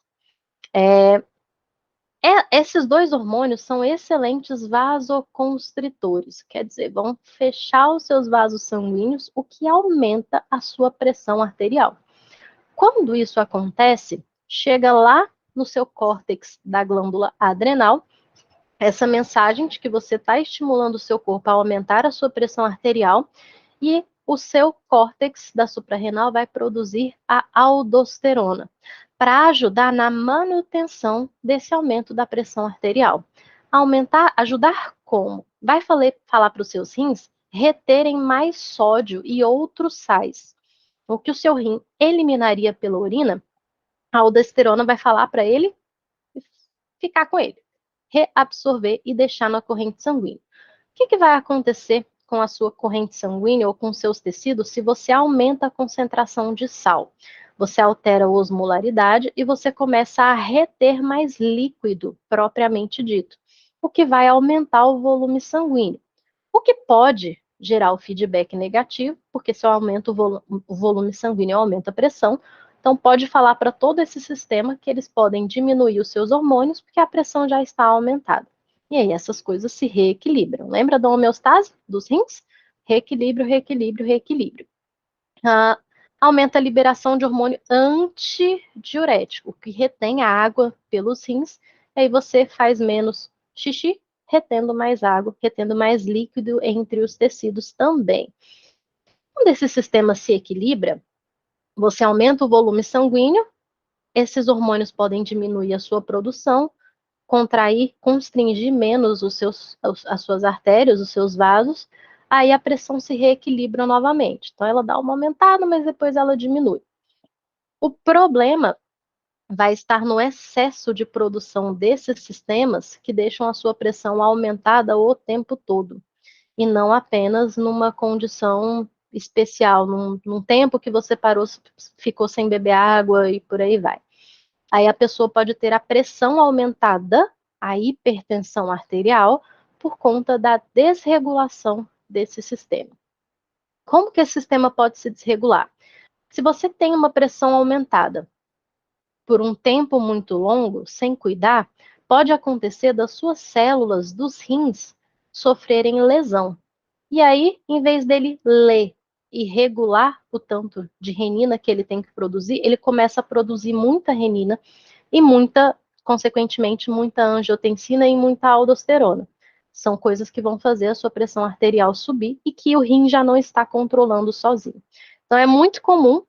Speaker 1: Esses dois hormônios são excelentes vasoconstritores, quer dizer, vão fechar os seus vasos sanguíneos, o que aumenta a sua pressão arterial. Quando isso acontece, chega lá no seu córtex da glândula adrenal, essa mensagem de que você está estimulando o seu corpo a aumentar a sua pressão arterial e o seu córtex da suprarrenal vai produzir a aldosterona para ajudar na manutenção desse aumento da pressão arterial. Ajudar como? Vai falar para os seus rins reterem mais sódio e outros sais. O que o seu rim eliminaria pela urina, a aldosterona vai falar para ele ficar com ele, reabsorver e deixar na corrente sanguínea. O que vai acontecer com a sua corrente sanguínea ou com seus tecidos se você aumenta a concentração de sal? Você altera a osmolaridade e você começa a reter mais líquido, propriamente dito, o que vai aumentar o volume sanguíneo. O que pode gerar o feedback negativo, porque se eu aumento o volume sanguíneo, eu aumento a pressão. Então, pode falar para todo esse sistema que eles podem diminuir os seus hormônios, porque a pressão já está aumentada. E aí essas coisas se reequilibram. Lembra da homeostase dos rins? Reequilíbrio, reequilíbrio, reequilíbrio. Aumenta a liberação de hormônio antidiurético, que retém a água pelos rins, e aí você faz menos xixi, retendo mais água, retendo mais líquido entre os tecidos também. Quando esse sistema se equilibra, você aumenta o volume sanguíneo, esses hormônios podem diminuir a sua produção, contrair, constringir menos as suas artérias, os seus vasos, aí a pressão se reequilibra novamente. Então ela dá uma aumentada, mas depois ela diminui. O problema vai estar no excesso de produção desses sistemas que deixam a sua pressão aumentada o tempo todo, e não apenas numa condição especial, num tempo que você parou, ficou sem beber água e por aí vai. Aí a pessoa pode ter a pressão aumentada, a hipertensão arterial, por conta da desregulação desse sistema. Como que esse sistema pode se desregular? Se você tem uma pressão aumentada por um tempo muito longo, sem cuidar, pode acontecer das suas células dos rins sofrerem lesão. E aí, em vez dele ler e regular o tanto de renina que ele tem que produzir, ele começa a produzir muita renina e muita consequentemente, muita angiotensina e muita aldosterona. São coisas que vão fazer a sua pressão arterial subir e que o rim já não está controlando sozinho. Então, é muito comum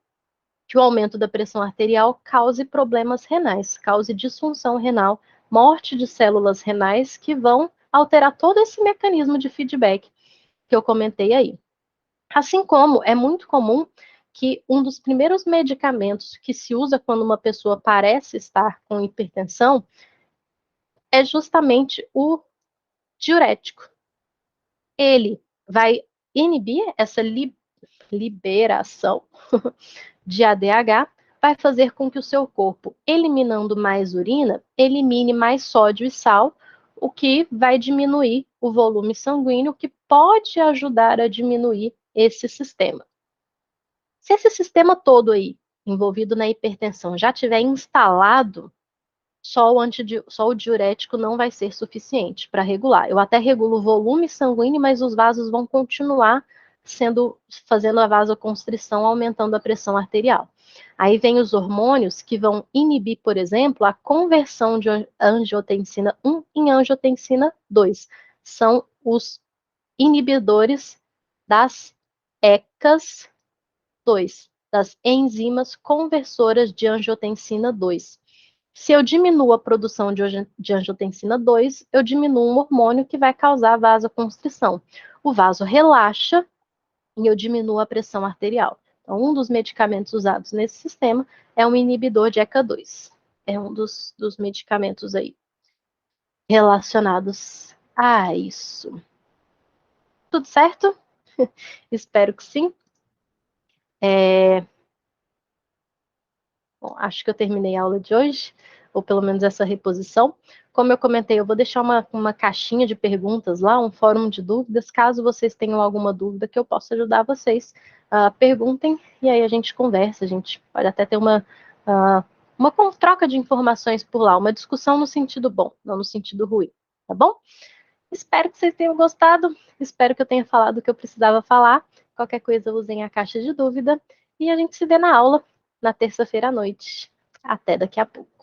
Speaker 1: que o aumento da pressão arterial cause problemas renais, cause disfunção renal, morte de células renais que vão alterar todo esse mecanismo de feedback que eu comentei aí. Assim como é muito comum que um dos primeiros medicamentos que se usa quando uma pessoa parece estar com hipertensão é justamente o diurético. Ele vai inibir essa liberação de ADH, vai fazer com que o seu corpo, eliminando mais urina, elimine mais sódio e sal, o que vai diminuir o volume sanguíneo, que pode ajudar a diminuir esse sistema. Se esse sistema todo aí, envolvido na hipertensão, já tiver instalado, só o diurético não vai ser suficiente para regular. Eu até regulo o volume sanguíneo, mas os vasos vão continuar fazendo a vasoconstrição, aumentando a pressão arterial. Aí vem os hormônios que vão inibir, por exemplo, a conversão de angiotensina 1 em angiotensina 2. São os inibidores das ECAs 2, das enzimas conversoras de angiotensina 2. Se eu diminuo a produção de angiotensina 2, eu diminuo um hormônio que vai causar vasoconstrição. O vaso relaxa e eu diminuo a pressão arterial. Então, um dos medicamentos usados nesse sistema é um inibidor de ECA2. É um dos medicamentos aí relacionados a isso. Tudo certo? Espero que sim. Bom, acho que eu terminei a aula de hoje, ou pelo menos essa reposição. Como eu comentei, eu vou deixar uma caixinha de perguntas lá, um fórum de dúvidas. Caso vocês tenham alguma dúvida que eu possa ajudar vocês, perguntem e aí a gente conversa. A gente pode até ter uma troca de informações por lá, uma discussão no sentido bom, não no sentido ruim, tá bom? Espero que vocês tenham gostado, espero que eu tenha falado o que eu precisava falar. Qualquer coisa, usem a caixa de dúvida e a gente se vê na aula na terça-feira à noite. Até daqui a pouco.